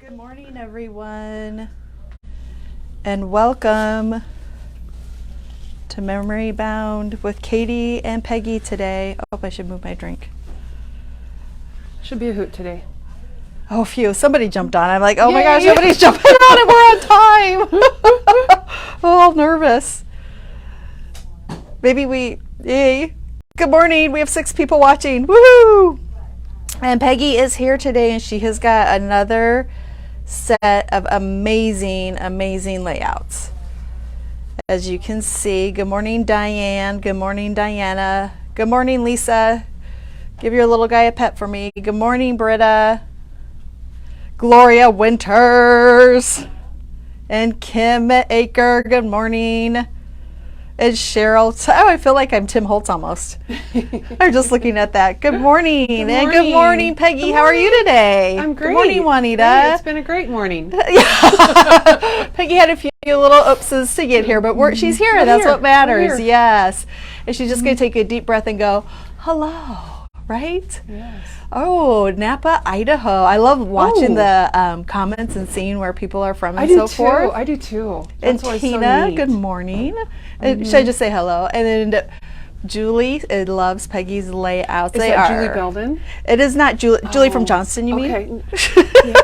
Good morning, everyone, and welcome to Memory Bound with Katie and Peggy today. Oh, I should move my drink. Should be a hoot today. Oh, phew, somebody jumped on. I'm like, oh Yay. my gosh, somebody's jumping on and we're on time. Oh, nervous. Maybe yay. Good morning, we have 6 people watching. Woohoo! And Peggy is here today, and she has got another set of amazing layouts. As you can see, good morning, Diane. Good morning, Diana. Good morning, Lisa. Give your little guy a pet for me. Good morning, Britta. Gloria Winters. And Kim Aker. Good morning. And Cheryl. Oh, I feel like I'm Tim Holtz almost. I'm just looking at that. Good morning. Good morning. And good morning, Peggy. Good morning. How are you today? I'm great. Good morning, Juanita. Great. It's been a great morning. Peggy had a few little oopses to get here, but she's here. We're That's here. what matters. Here. Yes. And she's just going to take a deep breath and go, hello, right? Yes. Oh, Napa, Idaho. I love watching the comments and seeing where people are from and so forth. I do too. And That's Tina, so good morning. Should I just say hello? And then Julie loves Peggy's layouts. Is that Julie Belden? It is not Julie. Julie from Johnston, you mean? Okay. Yeah.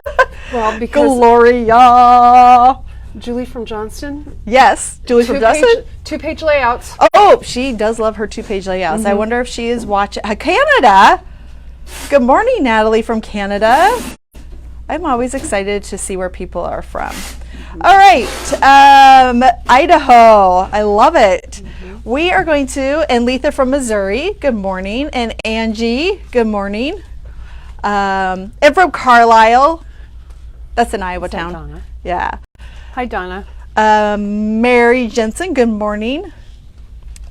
Well, because Gloria. Julie from Johnston. Yes, Julie from Johnston. 2-page layouts. Oh, she does love her 2-page layouts. I wonder if she is watching Canada. Good morning, Natalie from Canada. I'm always excited to see where people are from. All right, Idaho. I love it. We are going to, and Letha from Missouri, good morning. And Angie, good morning. And from Carlisle, that's an Iowa town. Donna. Yeah. Hi, Donna. Mary Jensen, good morning.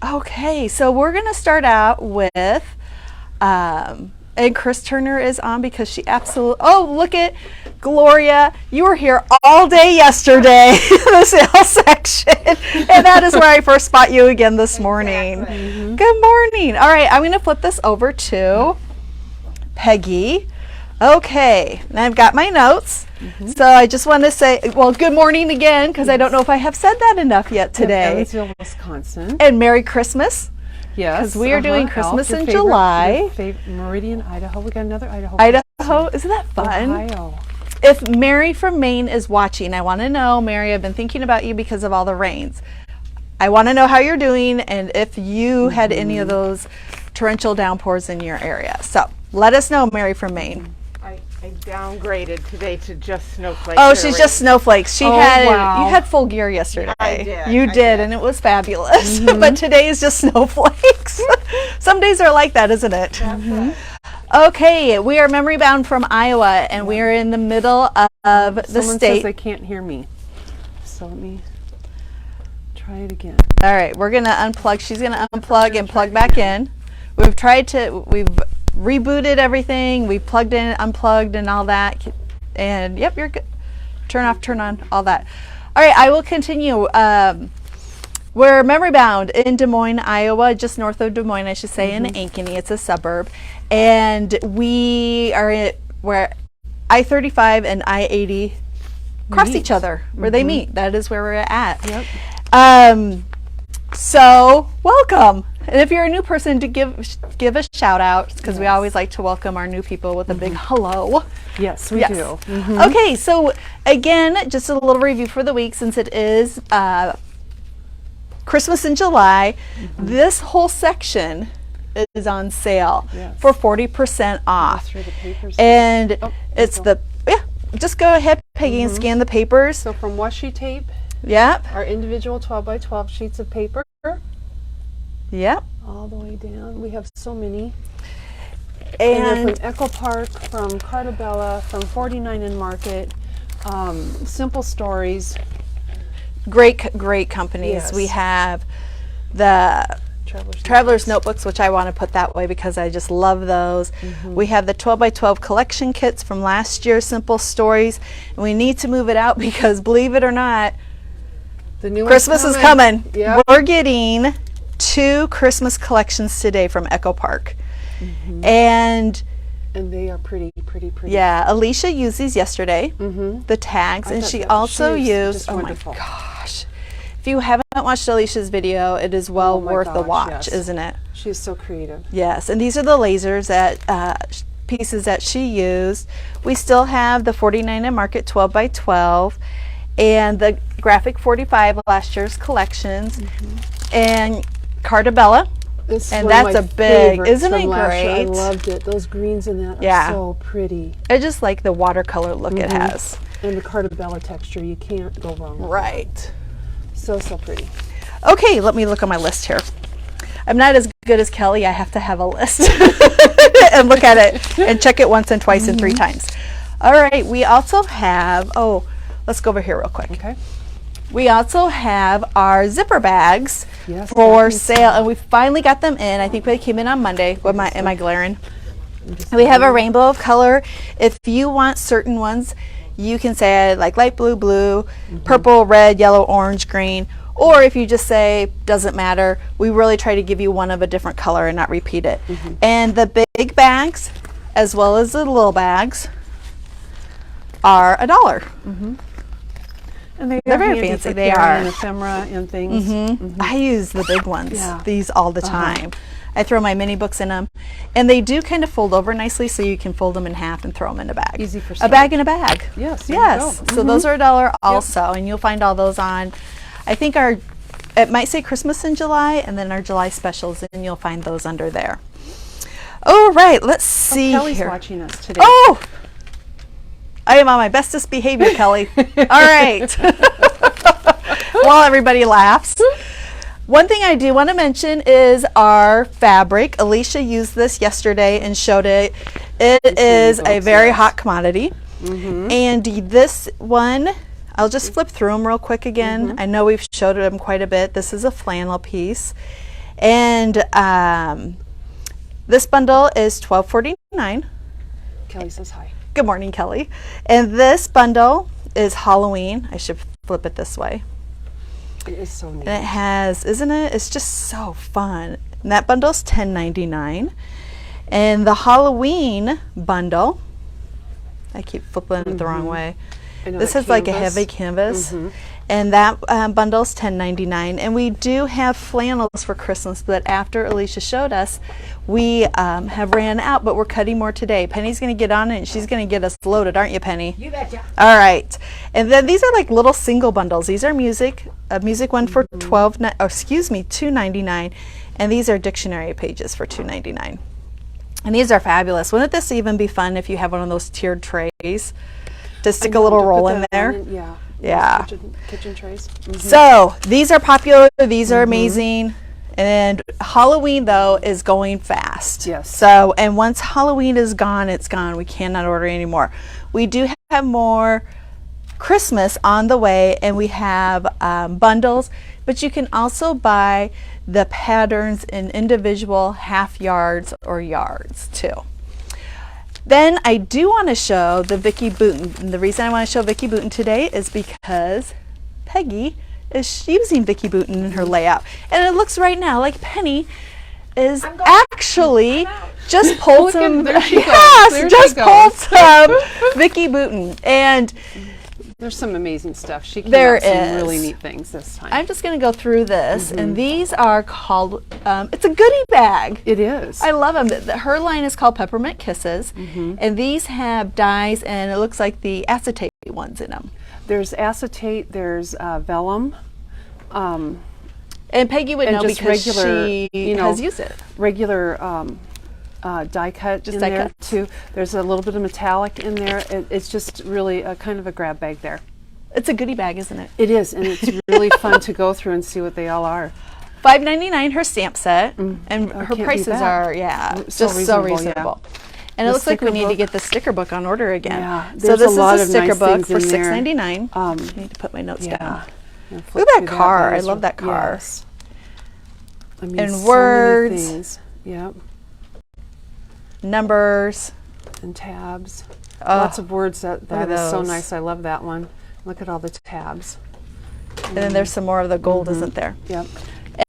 Okay, so we're going to start out with, and Chris Turner is on because she absolutely, oh, look at Gloria. You were here all day yesterday in the sales section, and that is where I first spot you again this morning. Exactly. Good morning. All right, I'm going to flip this over to Peggy. Okay, and I've got my notes. So I just want to say, well, good morning again, because I don't know if I have said that enough yet today. Evansville, Wisconsin. And Merry Christmas. Yes. Because we are doing Christmas in Your July. Meridian, Idaho. We got another Idaho. Idaho, isn't that fun? Ohio. If Mary from Maine is watching, I want to know, Mary, I've been thinking about you because of all the rains. I want to know how you're doing and if you had any of those torrential downpours in your area. So let us know, Mary from Maine. I downgraded today to just snowflakes. Oh, she's just snowflakes. You wow. had full gear yesterday. I did. You did, and it was fabulous. But today is just snowflakes. Some days are like that, isn't it? Okay, we are memory bound from Iowa, and we are in the middle of the Someone state. says they can't hear me. So let me try it again. All right, we're going to unplug. She's going to unplug and plug back in. We've rebooted everything. We plugged in, unplugged, and all that. And yep, you're good. Turn off, turn on, all that. All right, I will continue. We're memory bound in Des Moines, Iowa, just north of Des Moines, I should say, in Ankeny. It's a suburb. And we are where I-35 and I-80 cross each other, where they meet. That is where we're at. Yep. So welcome. And if you're a new person, to give a shout out, because we always like to welcome our new people with a big hello. Yes, we do. Okay, so again, just a little review for the week, since it is Christmas in July. This whole section is on sale for 40% off. Through the papers. And it's just go ahead, Peggy, and scan the papers. So from washi tape, Yep. our individual 12 by 12 sheets of paper, Yep. all the way down. We have so many. And then from Echo Park, from Cartabella, from 49 and Market, Simple Stories. great companies. Yes. We have the Traveler's Notebooks, which I want to put that way because I just love those. We have the 12 by 12 collection kits from last year's Simple Stories. And we need to move it out because, believe it or not, The new Christmas is coming. Yep. We're getting 2 Christmas collections today from Echo Park. And And they are pretty. Yeah, Alicia used these yesterday, the tags, and she also used, oh wonderful. my gosh. If you haven't watched Alicia's video, it is well worth the watch, yes. isn't it? She is so creative. Yes, and these are the lasers that pieces that she used. We still have the 49 and Market 12 by 12 and the graphic 45 last year's collections and Cartabella. And that's a big, isn't it great? I loved it. Those greens in that are so pretty. I just like the watercolor look it has. And the Cartabella texture, you can't go wrong with Right. So pretty. Okay, let me look on my list here. I'm not as good as Kelly. I have to have a list and look at it and check it once and twice and 3 times. All right, we also have, let's go over here real quick. Okay. We also have our zipper bags for sale, and we finally got them in. I think they came in on Monday. Am I glaring? We have a rainbow of color. If you want certain ones, you can say like light blue, purple, red, yellow, orange, green. Or if you just say doesn't matter, we really try to give you one of a different color and not repeat it. And the big bags, as well as the little bags, are $1. And they're very fancy. They are. And ephemera and things. I use the big ones, these all the time. I throw my mini books in them, and they do kind of fold over nicely, so you can fold them in half and throw them in a bag. Easy for a bag in a bag. Yes. So those are $1 also, and you'll find all those on. I think it might say Christmas in July, and then our July specials, and you'll find those under there. All right, let's see Kelly's here. watching us today. Oh, I am on my bestest behavior, Kelly. All right. While everybody laughs. One thing I do want to mention is our fabric. Alicia used this yesterday and showed it. It is a very hot commodity. And this one, I'll just flip through them real quick again. I know we've showed them quite a bit. This is a flannel piece. And this bundle is $12.49. Kelly says hi. Good morning, Kelly. And this bundle is Halloween. I should flip it this way. It is so neat. And it has, isn't it? It's just so fun. And that bundle's $10.99. And the Halloween bundle, I keep flipping it the wrong way. This is like a heavy canvas. And that bundle's $10.99. And we do have flannels for Christmas, but after Alicia showed us, we have ran out, but we're cutting more today. Penny's going to get on it, and she's going to get us loaded, aren't you, Penny? You betcha. All right. And then these are like little single bundles. These are music, a music one for $2.99, and these are dictionary pages for $2.99. And these are fabulous. Wouldn't this even be fun if you have one of those tiered trays to stick a little roll in there? Yeah. Kitchen trays. So these are popular. These are amazing. And Halloween, though, is going fast. Yes. So, and once Halloween is gone, it's gone. We cannot order anymore. We do have more Christmas on the way, and we have bundles, but you can also buy the patterns in individual half yards or yards, too. Then I do want to show the Vicki Boutin. And the reason I want to show Vicki Boutin today is because Peggy is using Vicki Boutin in her layout. And it looks right now like Penny is actually just pulled some, pulled some Vicki Boutin. And there's some amazing stuff. She came there out some is really neat things this time. I'm just going to go through this, and these are called, it's a goodie bag. It is. I love them. Her line is called Peppermint Kisses, and these have dyes, and it looks like the acetate ones in them. There's acetate, there's vellum. And Peggy would know just because regular, she has used it. Regular die cut in die there cuts. too. There's a little bit of metallic in there. It's just really a kind of a grab bag there. It's a goodie bag, isn't it? It is, and it's really fun to go through and see what they all are. $5.99 her stamp set, and her can't beat prices that. are So just so reasonable, reasonable. yeah. And it The looks like we sticker need to book. get the sticker book on order again. Yeah, so there's this a is lot a of sticker nice book things for in there. $6.99. I need to put my notes down. Look Look at that car. I love that car. Yes. I mean, And so words. many things. Yep. Numbers. And tabs. Oh, Lots of words. That at is so those. nice. I love that one. Look at all the tabs. And then there's some more of the gold, isn't there? Yep.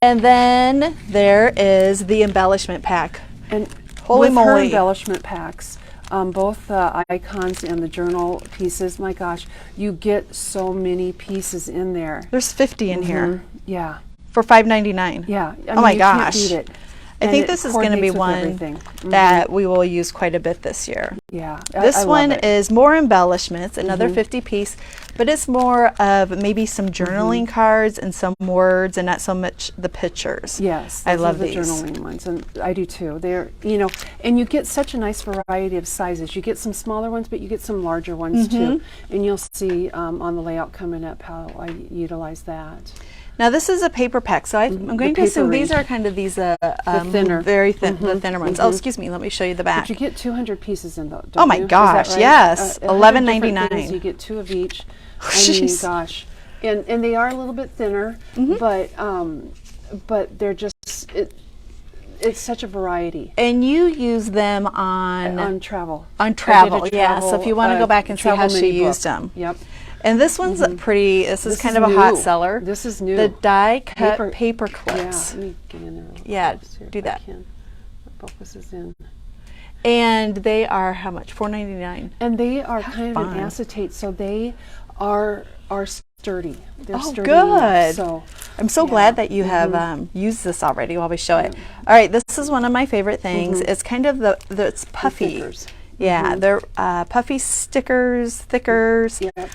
And then there is the embellishment pack. And Holy with her moly. embellishment packs, both the icons and the journal pieces. My gosh, you get so many pieces in there. There's 50 in here Yeah. for $5.99. Yeah. I Oh mean, my you gosh. Can't beat it. I And think it this is going to be coordinates with one everything. that we will use quite a bit this year. Yeah. This I love one it. is more embellishments, another 50 piece, but it's more of maybe some journaling cards and some words and not so much the pictures. Yes, I those love are the these. journaling ones, and I do too. They're, you know, and you get such a nice variety of sizes. You get some smaller ones, but you get some larger ones too. And you'll see on the layout coming up how I utilize that. Now this is a paper pack, so I'm going to assume these are kind of these thinner. very thin, the thinner ones. Oh, excuse me, let me show you the back. But you get 200 pieces in those. Oh my gosh, right? yes, 100 different $11.99. things, you get 2 of each. I Jeez. mean, gosh, and they are a little bit thinner, but they're just it's such a variety. And you use them On travel. On I did a travel, yeah. So if you want to go back and see how travel she mini book. used them. Yep. And this one's pretty, this is kind of a new. hot seller. This is new. The die cut paper Yeah, clips. let me get in there. Real Yeah, close here do if I that. can. Focus is in. And they are how much? $4.99. And they are kind of fun. an acetate, so they are sturdy. They're Oh, sturdy good. enough, so I'm so glad that you have used this already while we show it. All right, this is one of my favorite things. It's kind of it's puffy. thickers. Yeah, they're puffy stickers, stickers, Yep.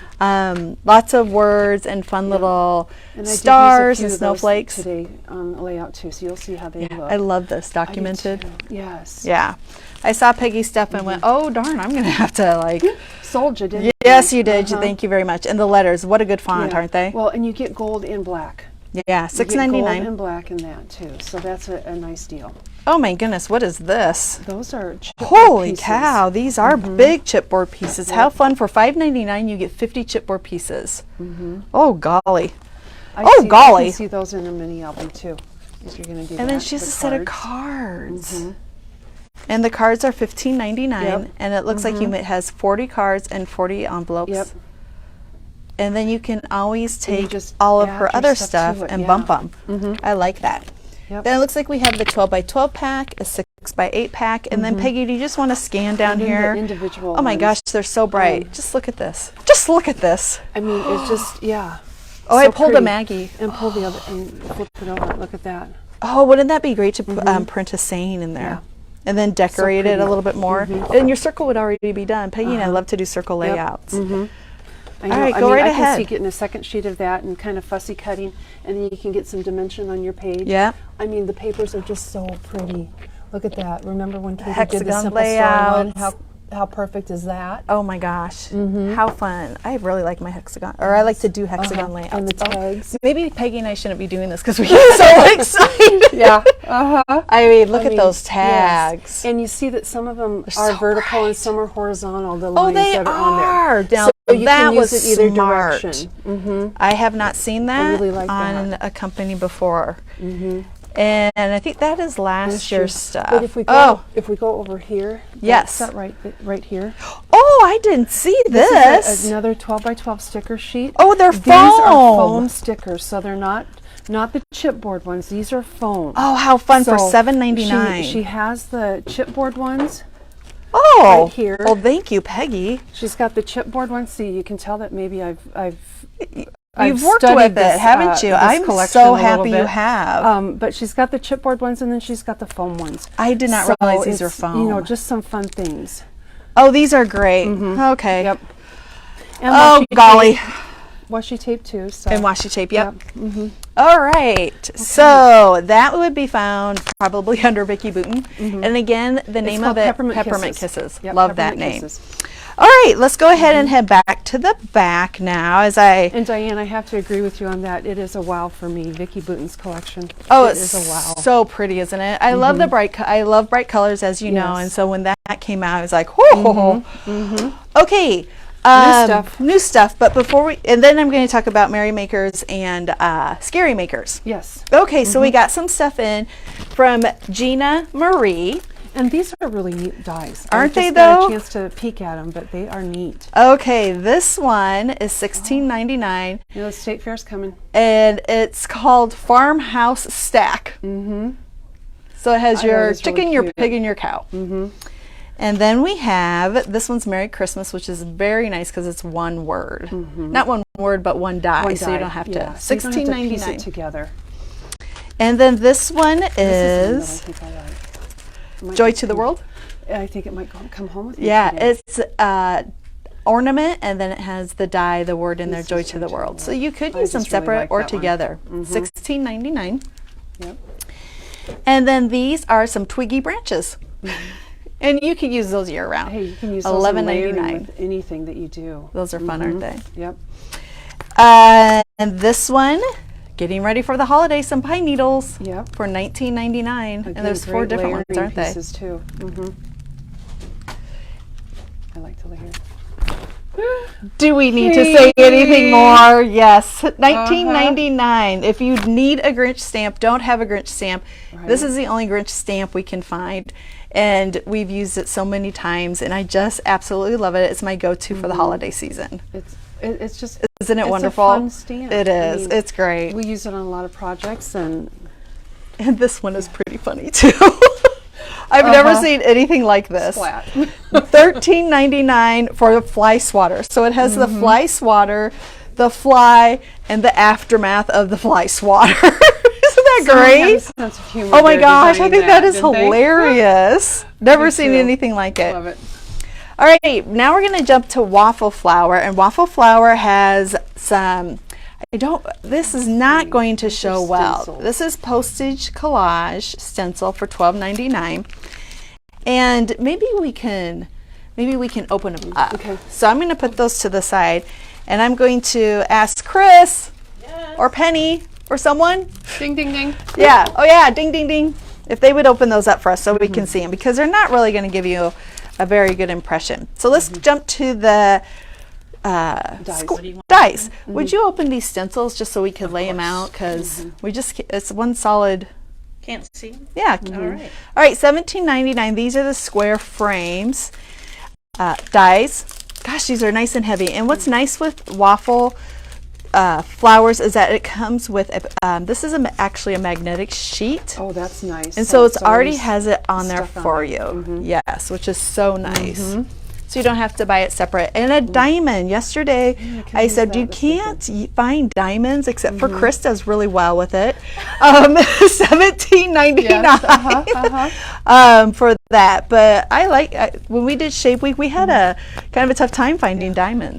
lots of words and fun little And I did use a stars few and of those snowflakes. today on the layout too, so you'll see how they look. I love this I do documented. too. Yes. Yeah, I saw Peggy's stuff and went, oh darn, I'm gonna have to like. Sold you, didn't you? Yes, you did. Thank you very much. And the letters, what a good font, Yeah. aren't they? Well, and you get gold and black. Yeah, You get gold $6.99. and black in that too, so that's a nice deal. Oh my goodness, what is this? Those are chipboard Holy pieces. cow, these are big chipboard pieces. How fun. For $5.99 you get 50 chipboard pieces. Oh golly. I golly. can see those in a mini album too, if you're going to do that. And then she has the a set of cards. cards. And the cards are $15.99 Yep. and it looks like it has 40 cards and 40 envelopes. Yep. And then you can always And you take just all of add her your other stuff stuff to it, and yeah. bump them. I like that. Yep. Then it looks like we have the 12 by 12 pack, a 6 by 8 pack, and then Peggy, do you just want to scan down And then the here? individual Oh my ones. gosh, they're so bright. Just look at this. Just look at this. I mean, it's just, yeah. Oh, I so pulled a pretty. Maggie. And pull the other, and flip it over. Look at that. Oh, wouldn't that be great to print a saying in there? Yeah. And then decorate it a pretty. little bit more. And your circle would already be done. Peggy and I love to do circle layouts. I know. right, I go mean, right I can ahead. see getting a second sheet of that and kind of fussy cutting, and then you can get some dimension on your page. Yeah. I mean, the papers are just so pretty. Look at that. Remember when Katie did the hexagon simple story one? layouts. How perfect is that? Oh my gosh, how fun. I really like my hexagon, or I like to do hexagon layouts. And the Oh, tags. maybe Peggy and I shouldn't be doing this because we get so excited. Yeah. Uh-huh. I mean, look at mean, those yes. tags. And you see that some of them are so vertical bright. and some are horizontal, the Oh, lines they that are on are. there. Now, So you that can use was it either smart. direction. I have not seen that really like on that. a company before. And I think that is last That's year's true. stuff. But if we go over here, Yes. that's that right here. Oh, I didn't see This this. is another 12 by 12 sticker sheet. Oh, they're These are foam foam. stickers, so they're not the chipboard ones. These are foam. Oh, how fun for So $7.99. She has the chipboard ones. Oh, right here. Well, thank you, Peggy. She's got the chipboard ones. See, you can tell that maybe I've You've worked studied with this, it, haven't you? this I'm collection so a little happy you bit. have. But she's got the chipboard ones, and then she's got the foam ones. I did not So realize these are it's, foam. You know, just some fun things. Oh, these are great. Okay. Yep. And Oh, washi golly. tape- washi tape too. So. And washi tape, yep. All right. So that would be found probably under Vicki Booten. And again, the name of called it, Peppermint Kisses. Yep, Love that Peppermint name. Kisses. All right, let's go ahead and head back to the back now as I... And Diane, I have to agree with you on that. It is a wow for me, Vicki Booten's collection. Oh, it it's is a wow. so pretty, isn't it? I love the bright. I love bright colors, as you know, Yes. and so when that came out, I was like, whoa. Okay. New stuff. But before we, and then I'm going to talk about Merry Makers and Scary Makers. Yes. Okay, so we got some stuff in from Gina Marie. And these are really neat dies. Aren't they, I just got though? a chance to peek at them, but they are neat. Okay, this one is $16.99, You know, the state fair's coming. and it's called Farmhouse Stack. So it has I know, your it is really chicken, your cute. pig, and your cow. And then we have, this one's Merry Christmas, which is very nice because it's one word. Not one word, but one die, so you don't have to. So you don't have to piece $16.99. it together. And then this one This is is one that I think I like. Might Joy be to the cool. World. I think it might come home with me Yeah, today. it's ornament, and then it has the die, the word in there, This Joy is to the Joy to the World. So World. you could I use them just really separate like or that one. together. $16.99. Yep. And then these are some twiggy branches. And you can use those year round. Hey, you can use those in layering $11.99. with anything that you do. Those are fun, aren't they? Yep. And this one, getting ready for the holidays, some pine needles. Yep. For $19.99. Again, And there's 4 great different ones, layering aren't they? pieces too. I like to layer. Do we need to say anything more? Yes. $19.99. If you need a Grinch stamp, don't have a Grinch stamp, this is the only Grinch stamp we can find. And we've used it so many times, and I just absolutely love it. It's my go-to for the holiday season. It's just, Isn't it it's wonderful? a fun stamp. It I is. mean, It's great. we use it on a lot of projects, and And this one is pretty funny too. I've never seen anything like this. splat. $13.99 for the fly swatter. So it has the fly swatter, the fly, and the aftermath of the fly swatter. Isn't that Someone had a great? sense of humor Oh my there gosh, I designing think that is didn't they? hilarious. Never Me seen too. anything like it. Love it. All right, now we're going to jump to waffle flour, and waffle flour has some, this is not going to show well. stencils. This is postage collage stencil for $12.99. And maybe we can open them up. Okay. So I'm going to put those to the side, and I'm going to ask Chris or Penny or someone. Ding, ding, ding. Yeah. Oh yeah. Ding, ding, ding. If they would open those up for us so we can see them, because they're not really going to give you a very good impression. So let's jump to the Dice. dice. Would you open these stencils just so we could lay them out? Because we just, it's one solid. Can't see. Yeah. All right. All right. $17.99. These are the square frames. Dies. Gosh, these are nice and heavy. And what's nice with waffle flowers is that it comes with this is actually a magnetic sheet. Oh, that's nice. And so it's already always has it on there stuff on for it. you. Yes, which is so nice. So you don't have to buy it separate. And a diamond. Yesterday I said you can't find diamonds except for Chris does really well with it. $17.99 for that. But I like when we did Shape Week, we had a kind of a tough time finding diamonds.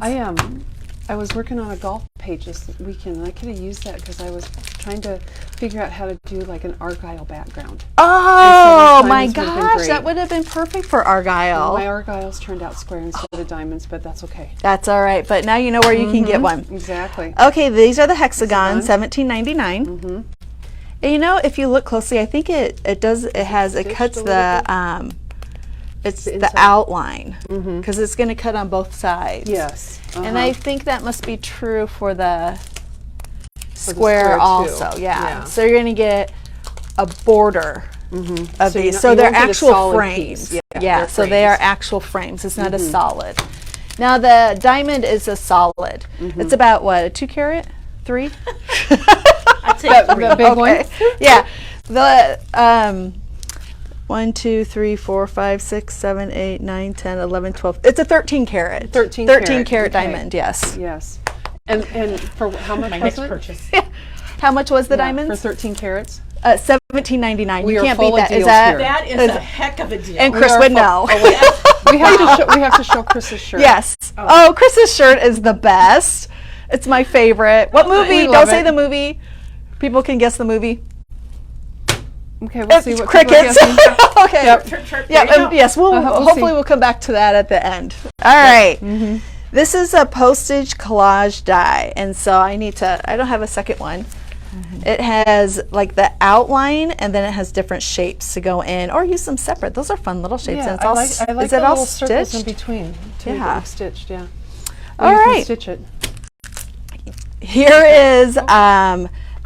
I was working on a golf page this weekend, and I could have used that because I was trying to figure out how to do like an Argyle background. Oh And so those my diamonds would have been gosh, great. that would have been perfect for Argyle. My Argyles turned out square instead of diamonds, but that's okay. That's all right, but now you know where you can get one. Exactly. Okay, these are the hexagons, $17.99. And you know, if you look closely, I think it cuts stitched a the it's the inside. outline because it's going to cut on both sides. Yes. And I think that must be true for the square square too. also. Yeah. Yeah. So you're going to get a border of So these. you So won't they're get a actual solid frames. piece. Yeah. Yeah, they're So they are frames. actual frames. It's not a solid. Now the diamond is a solid. It's about what, a 2 carat, 3? I'd say 3. The big one. Yeah. The 1, 2, 3, 4, 5, 6, 7, 8, 9, 10, 11, 12. It's a 13 carat. 13 carat okay. diamond, yes. Yes. And for how much My was next it? purchase. How much was the For diamonds? 13 carats. $17.99. We You are can't full beat of that. Is deals that? here. That is a heck of a deal. And Chris would know. We have to show Chris's shirt. Yes. Oh, Chris's shirt is the best. It's my favorite. What movie? We love Don't say it. the movie. People can guess the movie. Okay, we'll see It's what people are crickets. guessing. Okay. Chirp, chirp, Yeah, there you go. yes, we'll We'll hopefully see. we'll come back to that at the end. All right. This is a postage collage die, and so I don't have a second one. It has like the outline, and then it has different shapes to go in, or use them separate. Those are fun little shapes. Yeah, and it's I all like is the it all little circles in stitched? between too. Yeah. that you've stitched, yeah. All You can right. stitch it. Here is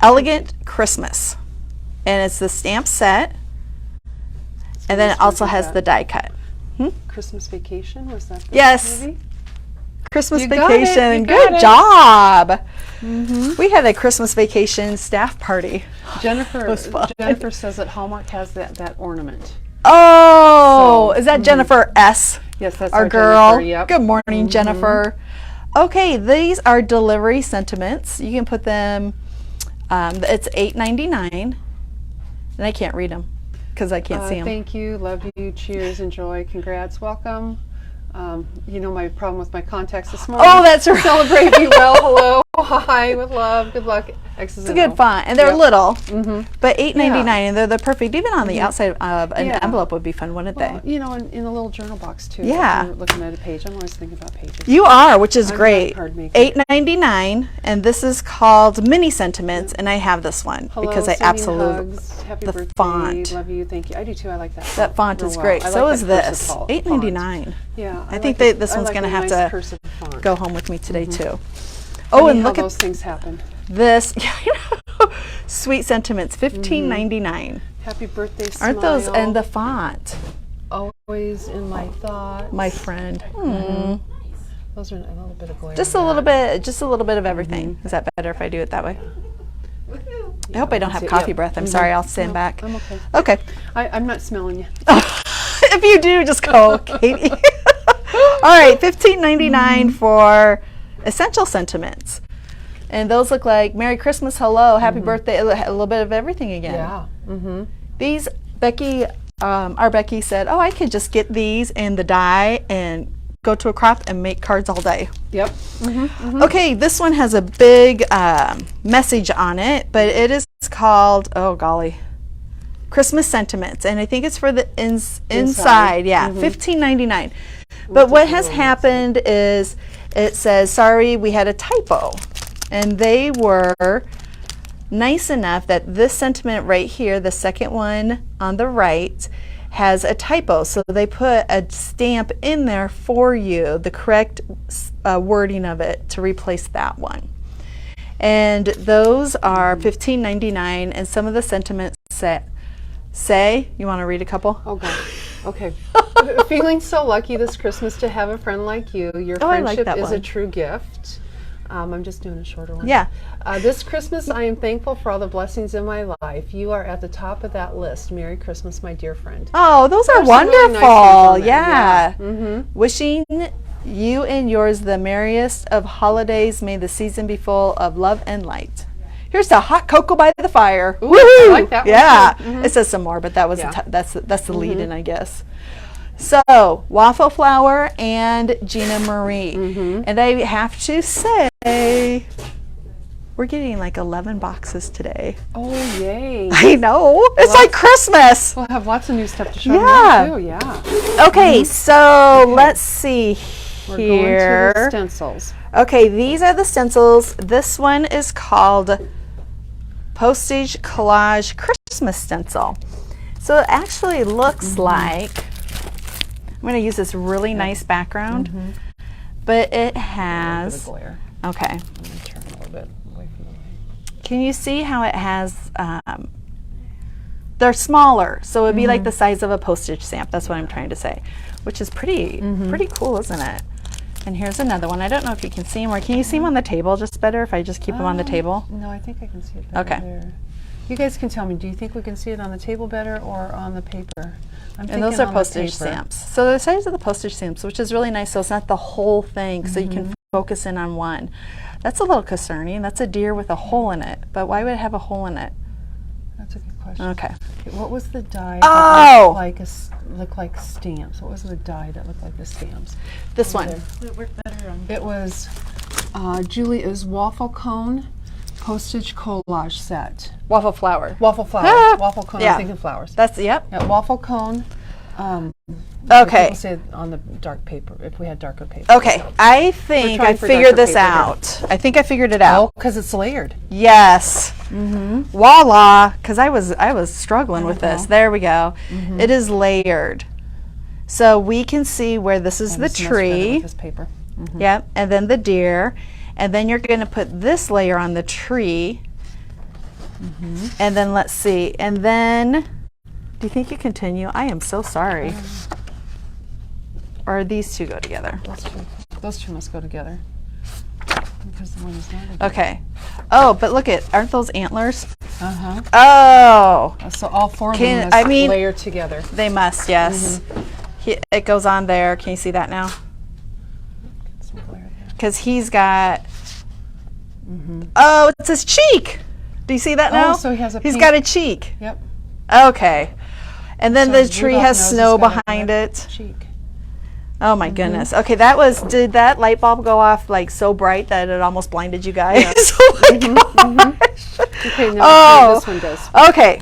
Elegant Christmas, and it's the stamp set, and then it also has the die cut. Christmas Vacation, was that the Yes. movie? Christmas You got it, vacation. you got Good it. job. We had a Christmas vacation staff party. Jennifer was fun. Jennifer says that Hallmark has that ornament. Oh, So, is that Jennifer S? Yes, that's Our girl. Jennifer, yep. Good morning, Jennifer. Okay, these are delivery sentiments. You can put them. It's $8.99, and I can't read them because I can't see them. Thank you, love you, cheers, enjoy, congrats, welcome. You know my problem with my contacts this morning. Oh, that's right. Celebrate, be well, hello, hi, with love, good luck. X's It's a good font, and they're Yep. little, Mm-hmm. but $8.99, and they're the perfect. Even on the outside of an Yeah. envelope would be fun, wouldn't Well, they? you know, in a little journal box too. Yeah. If you're looking at a page. I'm always thinking about pages. You are, which is I'm not a great. card maker. $8.99, and this is called Mini Sentiments, and I have this one Hello, because I sending absolutely hugs. Happy the birthday, font. love you, thank you. I do too. I like that. That font real is well. great. I So like is that this. cursive font. $8.99. Yeah, I think this one's like gonna a have nice to cursive font. go home with me today too. Funny Oh, and how look at those things happen. this. Sweet Sentiments, $15.99. Happy birthday, Aren't those smile. and the font, Always in my thoughts. my friend? Those are a little bit of glare. Just a little bit of everything. Is that better if I do it that way? I hope I don't have That's it, coffee yep. breath. I'm sorry. I'll stand back. I'm okay. Okay. I'm not smelling you. If you do, just go, Katie. All right, $15.99 for Essential Sentiments. And those look like Merry Christmas, hello, Happy Birthday, a little bit of everything again. Yeah. Mm-hmm. These, Becky, our Becky said, oh, I could just get these and the die and go to a craft and make cards all day. Yep. Okay, this one has a big message on it, but it is called, oh golly, Christmas Sentiments, and I think it's for the inside. Yeah, $15.99. But what has happened is it says, sorry, we had a typo. And they were nice enough that this sentiment right here, the second one on the right, has a typo. So they put a stamp in there for you, the correct wording of it, to replace that one. And those are $15.99, and some of the sentiments say, you want to read a couple? Oh, God. Okay. Feeling so lucky this Christmas to have a friend like you. Your Oh, I like friendship that is a one. true gift. I'm just doing a shorter one. Yeah. This Christmas, I am thankful for all the blessings in my life. You are at the top of that list. Merry Christmas, my dear friend. Oh, those are There's some really nice wonderful. ones on there, Yeah. yeah. Wishing you and yours the merriest of holidays. May the season be full of love and light. Here's the hot cocoa by the fire. Ooh, Woohoo! I like that one, Yeah. too. It says some more, but that was Yeah. that's the lead in, I guess. So, Waffle Flower and Gina Marie. And I have to say, we're getting like 11 boxes today. Oh, yay. I know. It's like Christmas. We'll have lots of new stuff to show Yeah. you, too. Yeah. Okay, so let's see We're here. going to the stencils. Okay, these are the stencils. This one is called Postage Collage Christmas Stencil. So it actually looks like, I'm going to use this really nice background, but it has, Glare. okay. I'm going to turn a little bit away from the light. Can you see how it has, they're smaller, so it would be like the size of a postage stamp. That's what I'm trying to say, which is pretty cool, isn't it? And here's another one. I don't know if you can see them, or can you see them on the table just better if I just keep them on the table? No, I think I can see it better Okay. there. You guys can tell me, do you think we can see it on the table better or on the paper? I'm And those thinking are on the postage paper. stamps. So the size of the postage stamps, which is really nice, so it's not the whole thing, so you can focus in on one. That's a little concerning. That's a deer with a hole in it, but why would it have a hole in it? That's a good question. Okay. Okay, what was the die Oh! that looked like stamps? What was the die that looked like the stamps? This one. It worked better on. It was Julia's waffle cone postage collage set. Waffle flower. Waffle flower. Ah! Waffle cone. Yeah. I'm thinking flowers. That's, yep. Yeah, waffle cone. Okay. People say it on the dark paper, if we had darker paper. Okay, I think trying I for figured darker this paper here. out. I think I figured it out. Oh, because it's layered. Yes. Voila, because I was struggling with this. There we go. It is layered. So we can see where this is the This is much better tree. with this paper. Yep, and then the deer. And then you're going to put this layer on the tree. And then let's see. And then, do you think you continue? I am so sorry. Or these two go together? Those two must go together. Because the one is not. Okay. Oh, but look at, aren't those antlers? Oh, So all four of Can- them I must mean- layer together. they must, yes. It goes on there. Can you see that now? Some layer there. Because he's got, oh, it's his cheek. Do you see that now? Oh, so he has a He's pink- got a cheek. Yep. Okay. And then So the tree Rudolph has knows snow he's got a behind red it. Cheek. Oh my goodness. Okay, did that light bulb go off like so bright that it almost blinded you guys? Yeah. Oh my gosh. Okay, now Oh. this one does. Okay.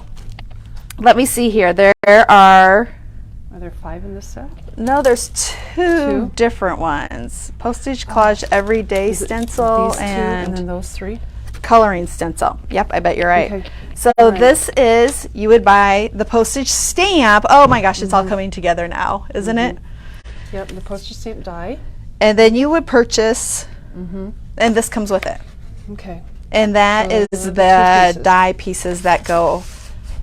Let me see here. There are, Are there 5 in this set? no, there's two Two? different ones. Postage collage everyday Is it stencil these two and then those 3? coloring stencil. Yep, I bet you're right. Okay. So Right. this is, you would buy the postage stamp. Oh my gosh, it's all coming together now, isn't it? Yep, the postage stamp die. And then you would purchase, and this comes with it. Okay. And that So is the the two pieces. die pieces that go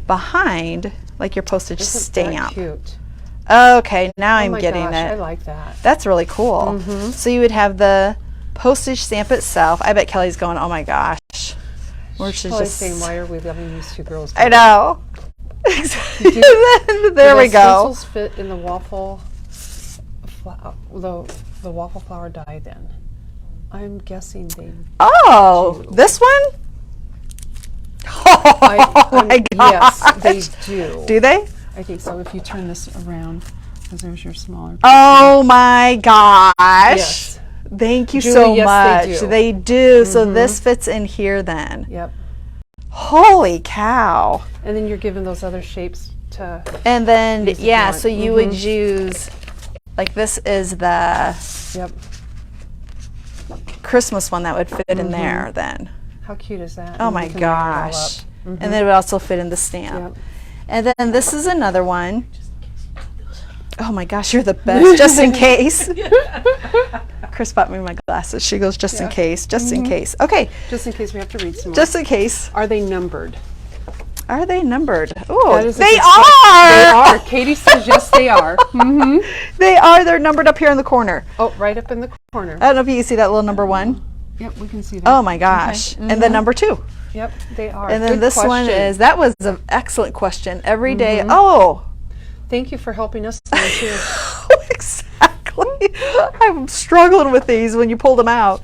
behind, like your postage Isn't that stamp. cute? Okay, now Oh I'm my getting gosh, I it. like that. That's really cool. So you would have the postage stamp itself. I bet Kelly's going, oh my gosh. We're Probably saying, why are we letting these two girls I go? know. There we Do the go. stencils fit in the waffle, the waffle flower die then? I'm guessing they. Oh, this one? Oh my gosh. Yes, they do. Do they? I think so. If you turn this around, because there's your smaller. Oh my gosh. Yes. Thank you Julie, so yes, much. they do. They do. So this fits in here then. Yep. Holy cow. And then you're given those other shapes to. And then, Use if you yeah, want. so you would use, like this is the Yep. Christmas one that would fit in there then. How cute is that? Oh And my you can layer it all up. gosh. And then it would also fit in the stamp. Yep. And then this is another one. Oh my gosh, you're the best. Just in case. Chris bought me my glasses. She goes, just in case, just in case. Okay, Just in case we have to read some more. just in case. Are they numbered? Are they numbered? Oh, That is a they good question. They are. are. Katie says yes, they are. They are. They're numbered up here in the corner. Oh, right up in the corner. I don't know if you can see that little number 1. Yep, we can see that. Oh my gosh. And then number 2. Yep, they are. And then Good this one question. is, that was an excellent question. Every day. Oh, Thank you for helping us today, too. exactly. I'm struggling with these when you pull them out.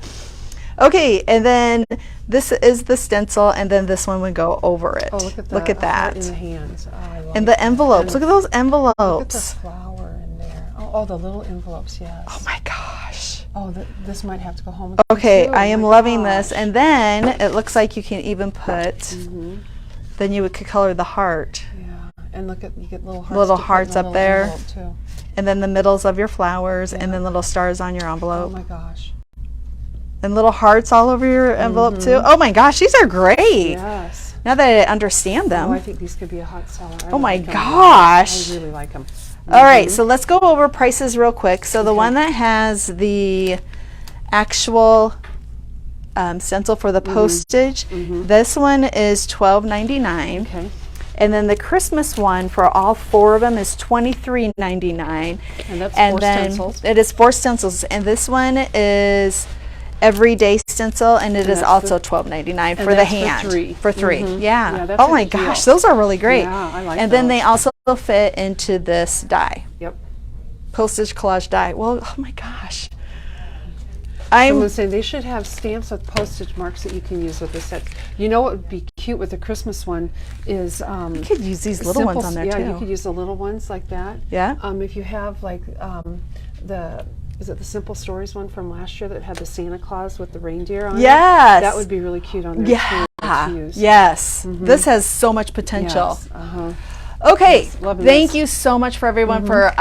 Okay, and then this is the stencil, and then this one would go over it. Oh, look at, Look at heart that. in the hands. Oh, I love And it. the envelopes. Look at those Look at the envelopes. flower in there. Oh, the little envelopes, yes. Oh my gosh. Oh, this might have to go home. With Okay, me, too. I am My loving this. gosh. And then it looks like you can even put, then you could color the heart. Yeah, and look at, you get little hearts. Little to put in hearts the up little there. envelope, too. And then the middles of your flowers, and Yeah. then little stars on your Oh envelope. my gosh. And little hearts all over your envelope too. Oh my gosh, these are great. Yes. Now that I understand them. Oh, I think these could be a hot seller. I Oh my like 'em. gosh. I really like them. All right, so let's go over prices real quick. So the one that has the actual stencil for the postage, this one is $12.99. Okay. And then the Christmas one for all 4 of them is $23.99. And that's And 4 then stencils. it is 4 stencils, and this one is everyday stencil, and it is that's also $12.99 for the that's for hand. 3. For 3, Mhm. yeah. Yeah, that's Oh a my good deal. gosh, those are really great. Yeah, I like And then they those. also fit into this die, Yep. postage collage die. Well, oh my gosh. I'm Someone's saying they should have stamps with postage marks that you can use with the set. You know what would be cute with the Christmas one is you could use these little ones on there yeah, too. you could use the little ones like that. Yeah. If you have like is it the Simple Stories one from last year that had the Santa Claus with the reindeer on it? Yes. That would be really cute on there Yeah. too, to use. Yes. This has so much potential. Yes. Uh-huh. Okay, Yes, loving thank this. you so much for everyone for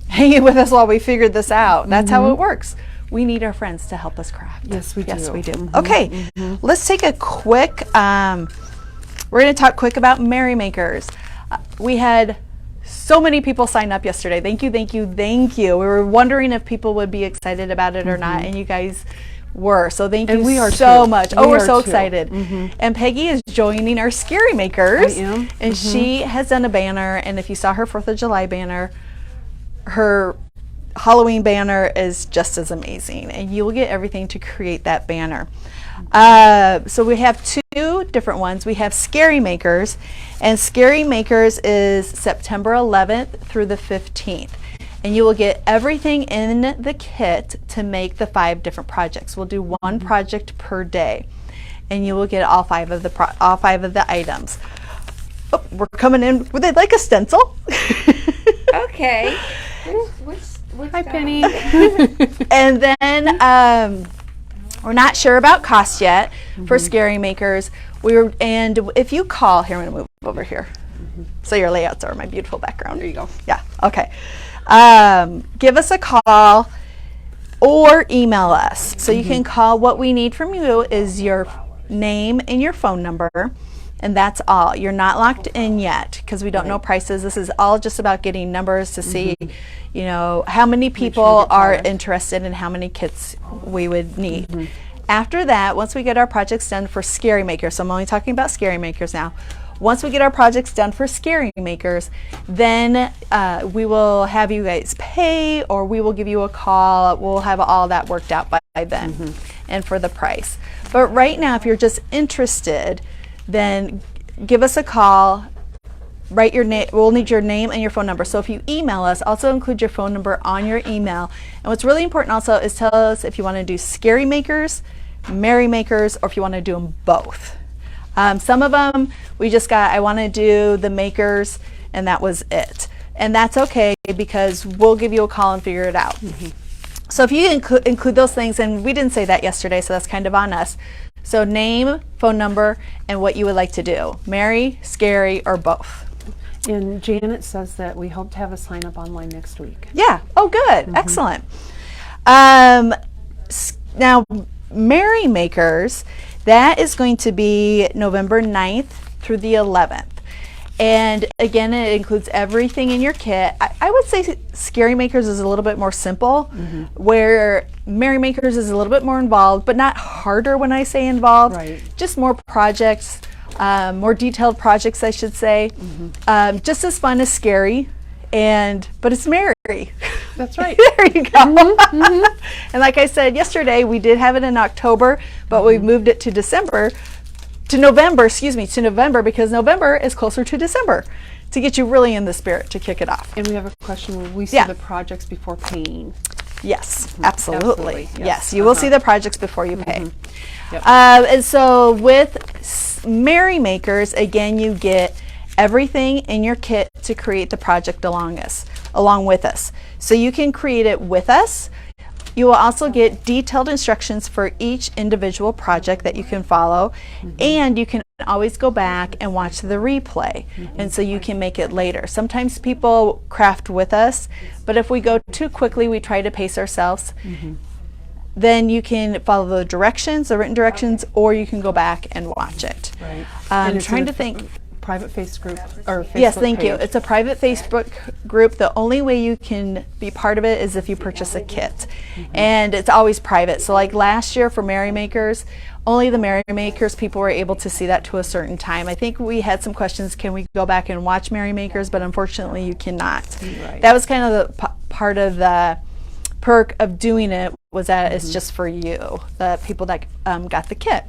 hanging with us while we figured this out. That's how it works. We need our friends to help us craft. Yes, we Yes, do. we do. Okay, let's take a quick, we're going to talk quick about Merrymakers. We had so many people sign up yesterday. Thank you, thank you, thank you. We were wondering if people would be excited about it or not, and you guys were. So thank you we are so too. much. We Oh, we're are so too. excited. And Peggy is joining our Scary Makers. I am. And she has done a banner, and if you saw her 4th of July banner, her Halloween banner is just as amazing, and you will get everything to create that banner. So we have two different ones. We have Scary Makers, and Scary Makers is September 11th through the 15th. And you will get everything in the kit to make the 5 different projects. We'll do one project per day, and you will get all 5 of the items. Oh, we're coming in. Would they like a stencil? Okay. What's Hi, that? Penny. And then we're not sure about cost yet for Scary Makers. And if you call, here, I'm going to move over here. So your layouts are my beautiful background. There you go. Yeah, okay. Give us a call or email us. So you can call. What we need from you is your name and your phone number, and that's all. You're not locked in yet because we don't know prices. This is all just about getting numbers to see, you know, how many people are interested and how many kits we would need. After that, once we get our projects done for Scary Makers, so I'm only talking about Scary Makers now. Once we get our projects done for Scary Makers, then we will have you guys pay, or we will give you a call. We'll have all that worked out by then and for the price. But right now, if you're just interested, then give us a call. Write your name. We'll need your name and your phone number. So if you email us, also include your phone number on your email. And what's really important also is tell us if you want to do Scary Makers, Merry Makers, or if you want to do them both. Some of them we just got, I want to do the makers, and that was it. And that's okay, because we'll give you a call and figure it out. So if you include those things, and we didn't say that yesterday, so that's kind of on us. So name, phone number, and what you would like to do. Merry, Scary, or both. And Janet says that we hope to have a sign up online next week. Yeah. Oh, good. Excellent. Now, Merry Makers, that is going to be November 9th through the 11th. And again, it includes everything in your kit. I would say Scary Makers is a little bit more simple, where Merry Makers is a little bit more involved, but not harder when I say involved. Right. Just more projects, more detailed projects, I should say. Just as fun as Scary, but it's merry. That's right. There you go. And like I said yesterday, we did have it in October, but we moved it to November, because November is closer to December, to get you really in the spirit to kick it off. And we have a question. Will we see the projects before paying? Yes, absolutely. Yes. Yes, you will see the projects before you pay. And so with Merry Makers, again, you get everything in your kit to create the project along with us. So you can create it with us. You will also get detailed instructions for each individual project that you can follow, and you can always go back and watch the replay, and so you can make it later. Sometimes people craft with us, but if we go too quickly, we try to pace ourselves. Then you can follow the directions, the written directions, or you can go back and watch it. Right. I'm trying to think. Private face group or Facebook Yes, thank you. page. It's a private Facebook group. The only way you can be part of it is if you purchase a kit. And it's always private. So like last year for Merry Makers, only the Merry Makers people were able to see that to a certain time. I think we had some questions, can we go back and watch Merry Makers? But unfortunately you cannot. Right. That was kind of the part of the perk of doing it, was that it's just for you, the people that got the kit.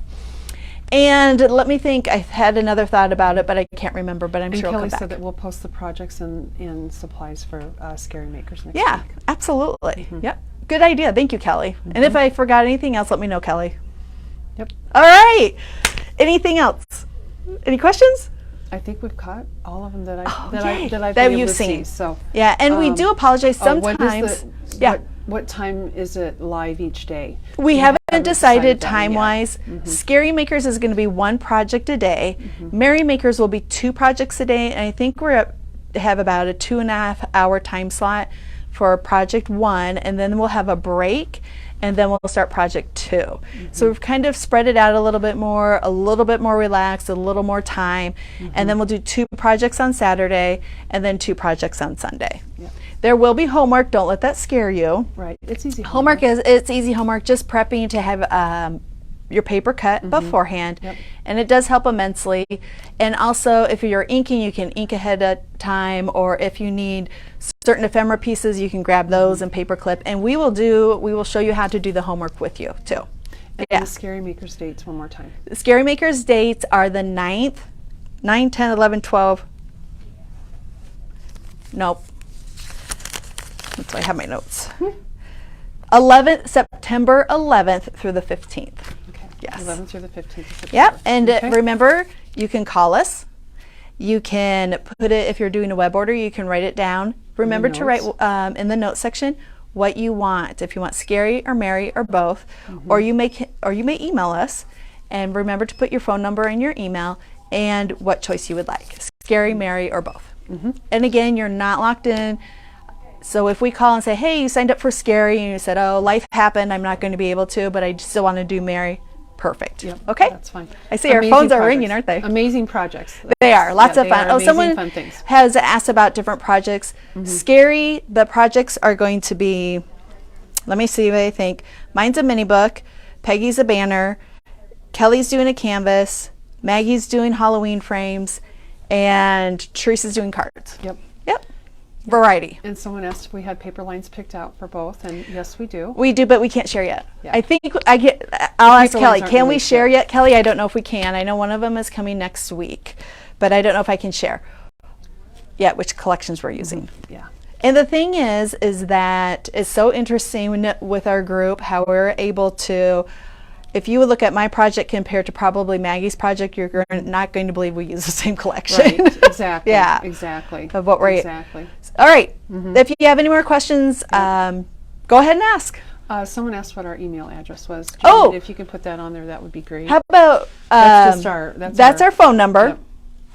And let me think, I had another thought about it, but I can't remember, but I'm And sure it'll Kelly come said back. that we'll post the projects and supplies for Scary Makers next Yeah, week. absolutely. Yep. Good idea. Thank you, Kelly. And if I forgot anything else, let me know, Kelly. Yep. All right. Anything else? Any questions? I think we've caught all of them that yay. I've That been able you've to seen. see. So Yeah, and we do apologize when is sometimes. the- what time is it live each day? We haven't decided that yet. time-wise. Scary Makers is going to be one project a day. Merry Makers will be 2 projects a day, and I think have about a 2.5 hour time slot for project 1, and then we'll have a break, and then we'll start project 2. So we've kind of spread it out a little bit more relaxed, a little more time, and then we'll do 2 projects on Saturday, and then 2 projects on Sunday. Yep. There will be homework. Don't let that scare you. Right. It's easy. It's easy homework, just prepping to have your paper cut beforehand, and it does help immensely. And also, if you're inking, you can ink ahead of time, or if you need certain ephemera pieces, you can grab those and paper clip. And we will show you how to do the homework with you too. And the Scary Makers dates one more time. The Scary Makers dates are the 9th, 9, 10, 11, 12. Nope. That's why I have my notes. 11th, September 11th through the 15th. Okay. Yes. 11th through the 15th of September. Yep. And Okay. remember, you can call us. You can put it, if you're doing a web order, you can write it down. Remember to write in the notes section what you want. If you want scary or merry or both, or you may email us. And remember to put your phone number in your email and what choice you would like, scary, merry, or both. And again, you're not locked in. So if we call and say, hey, you signed up for scary, and you said, oh, life happened, I'm not going to be able to, but I still want to do merry, perfect. Yep, Okay? that's fine. I see our phones are ringing, aren't they? Amazing projects. They are. Lots of they fun. are Oh, amazing, someone fun things. has asked about different projects. Scary, the projects are going to be, let me see what I think. Mine's a mini book. Peggy's a banner. Kelly's doing a canvas. Maggie's doing Halloween frames. And Teresa's doing cards. Yep. Yep. Variety. And someone asked if we had paper lines picked out for both, and yes, we do. We do, but we can't share yet. Yeah. I think I'll ask paper Kelly, lines aren't can we released share yet. yet? Kelly, I don't know if we can. I know one of them is coming next week, but I don't know if I can share yet which collections we're using. Yeah. And the thing is that it's so interesting with our group how we're able to, if you would look at my project compared to probably Maggie's project, you're not going to believe we use the same collection. Right. Exactly. Yeah. Exactly. Of what we're exactly. All right. If you have any more questions, go ahead and ask. Someone asked what our email address was. Jen, Oh! if you could put that on there, that would be great. How about That's just our. that's our phone number. Yep.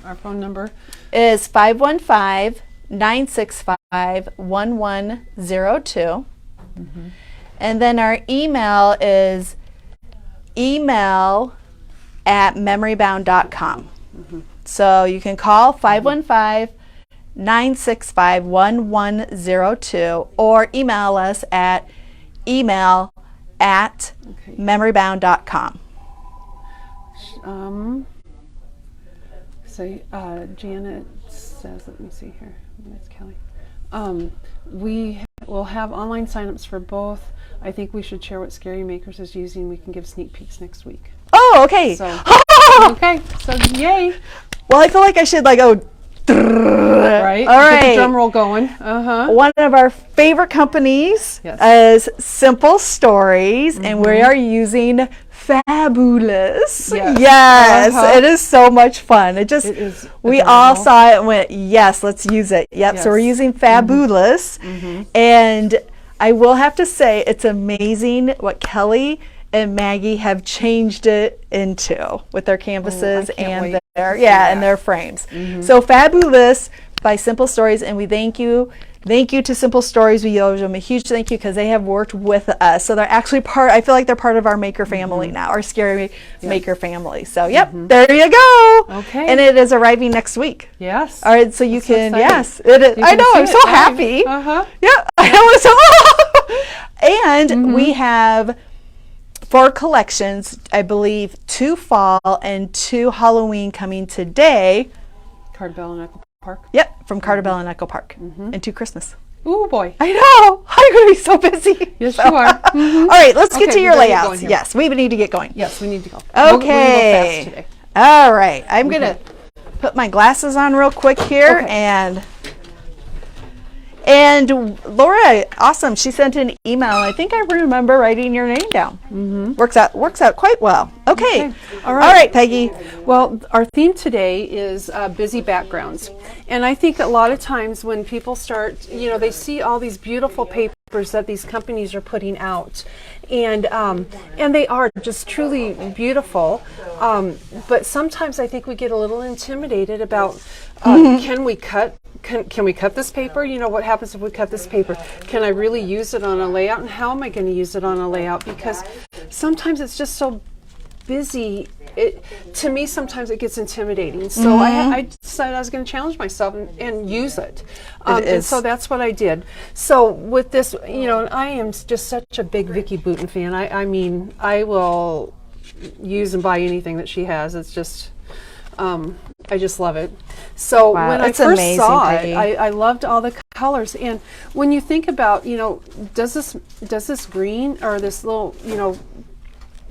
Our phone number. Is 515-965-1102. And then our email is email@memorybound.com. So you can call 515-965-1102 or email us at email@memorybound.com. Janet says, let me see here. It's Kelly. We will have online signups for both. I think we should share what Scary Makers is using. We can give sneak peeks next week. Oh, okay. So, okay. So, yay. Well, I feel like I should go. Right. All Get right. the drum roll going. One of our favorite companies Yes. is Simple Stories, and we are using Fabulous. Yes. Yes, it is so much fun. It just It is we all adorable. saw it and went, yes, let's use it. Yep. So we're Yes. using Fabulous, and I will have to say it's amazing what Kelly and Maggie have changed it into with their canvases can't and wait their to see and that. their frames. So Fabulous by Simple Stories, and we thank you to Simple Stories. We owe them a huge thank you because they have worked with us. So they're actually I feel like they're part of our maker family now, our scary maker family. So yep, there you go. Okay. And it is arriving next week. Yes. All right, so you That's so can, exciting. yes, it is. You I can know, see I'm it so live. happy. Uh-huh. Yeah, I know. And we have 4 collections, I believe 2 fall and 2 Halloween coming today. Carter Bell and Echo Park. Yep, from Carter Bell and Echo Park. And 2 Christmas. Ooh, boy. I know. I'm going to be so busy. Yes, So- you are. All right, let's get Okay, to we your gotta get layouts. going here. Yes, we need to get going. Yes, we need to go. Okay. We're gonna go fast today. All right, I'm going to put my glasses on real quick here Okay. and Laura, awesome. She sent an email. I think I remember writing your name down. Works out quite well. Okay. All All right. right, Peggy. Well, our theme today is busy backgrounds. And I think a lot of times when people start, they see all these beautiful papers that these companies are putting out. And they are just truly beautiful. But sometimes I think we get a little intimidated about, can we cut this paper? What happens if we cut this paper? Can I really use it on a layout? And how am I going to use it on a layout? Because sometimes it's just so busy. To me, sometimes it gets intimidating. So I decided I was going to challenge myself and use it. And so that's what I did. So with this, I am just such a big Vicki Boutin fan. I mean, I will use and buy anything that she has. It's just, I just love it. So Wow, when I it's first amazing, saw Peggy. it, I loved all the colors. And when you think about, does this green or this little,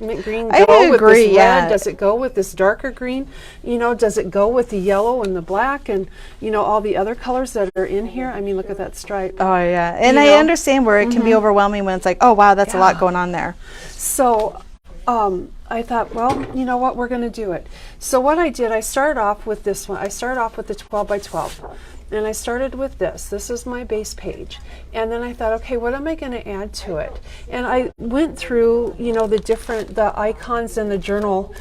mint green I go with agree, this yeah. red? Does it go with this darker green? Does it go with the yellow and the black and, all the other colors that are in here? I mean, look at that stripe. Oh yeah, and You I know? understand where it can be overwhelming when it's like, oh wow, that's a lot Yeah. going on there. So I thought, well, you know what, we're going to do it. So what I did, I started off with this one. I started off with the 12 by 12. And I started with this. This is my base page. And then I thought, okay, what am I going to add to it? And I went through, the icons and the journal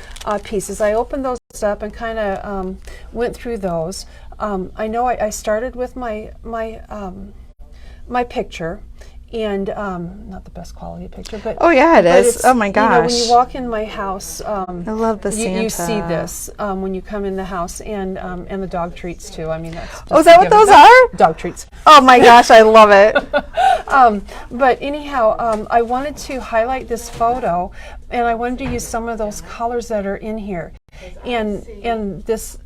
pieces. I opened those up and kind of went through those. I know I started with my picture. And not the best quality picture, but Oh yeah, it but is. it's, Oh my gosh. when you walk in my house, I love the Santa. you see this when you come in the house, and the dog treats too. I mean, that's Oh, is just that a what given. those are? Dog treats. Oh my gosh, I love it. But anyhow, I wanted to highlight this photo, and I wanted to use some of those colors that are in here, and this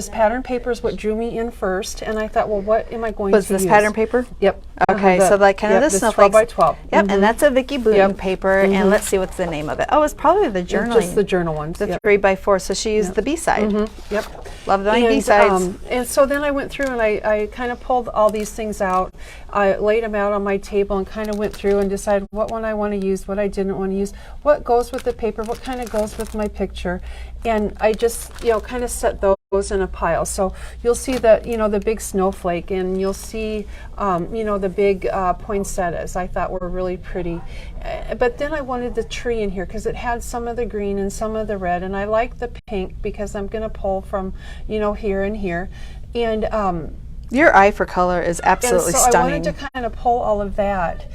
pattern paper is what drew me in first, and I thought, well, what am I going Was to this use? pattern paper? Yep. Okay, so like kind of the this snowflakes. 12 by 12. Yep, and that's a Vicky Booten Yep. paper, and let's see what's the name of it. Oh, it's probably the journaling. Just the journal ones. the Yep. 3x4. So she used the B side. Yep. Love the B sides. And so then I went through and I kind of pulled all these things out. I laid them out on my table and kind of went through and decided what one I want to use, what I didn't want to use, what goes with the paper, what kind of goes with my picture. And I just, kind of set those in a pile. So you'll see the big snowflake, and you'll see, the big poinsettias I thought were really pretty. But then I wanted the tree in here because it had some of the green and some of the red, and I like the pink because I'm going to pull from, here and here. And Your eye for color is absolutely so stunning. I wanted to kind of pull all of that.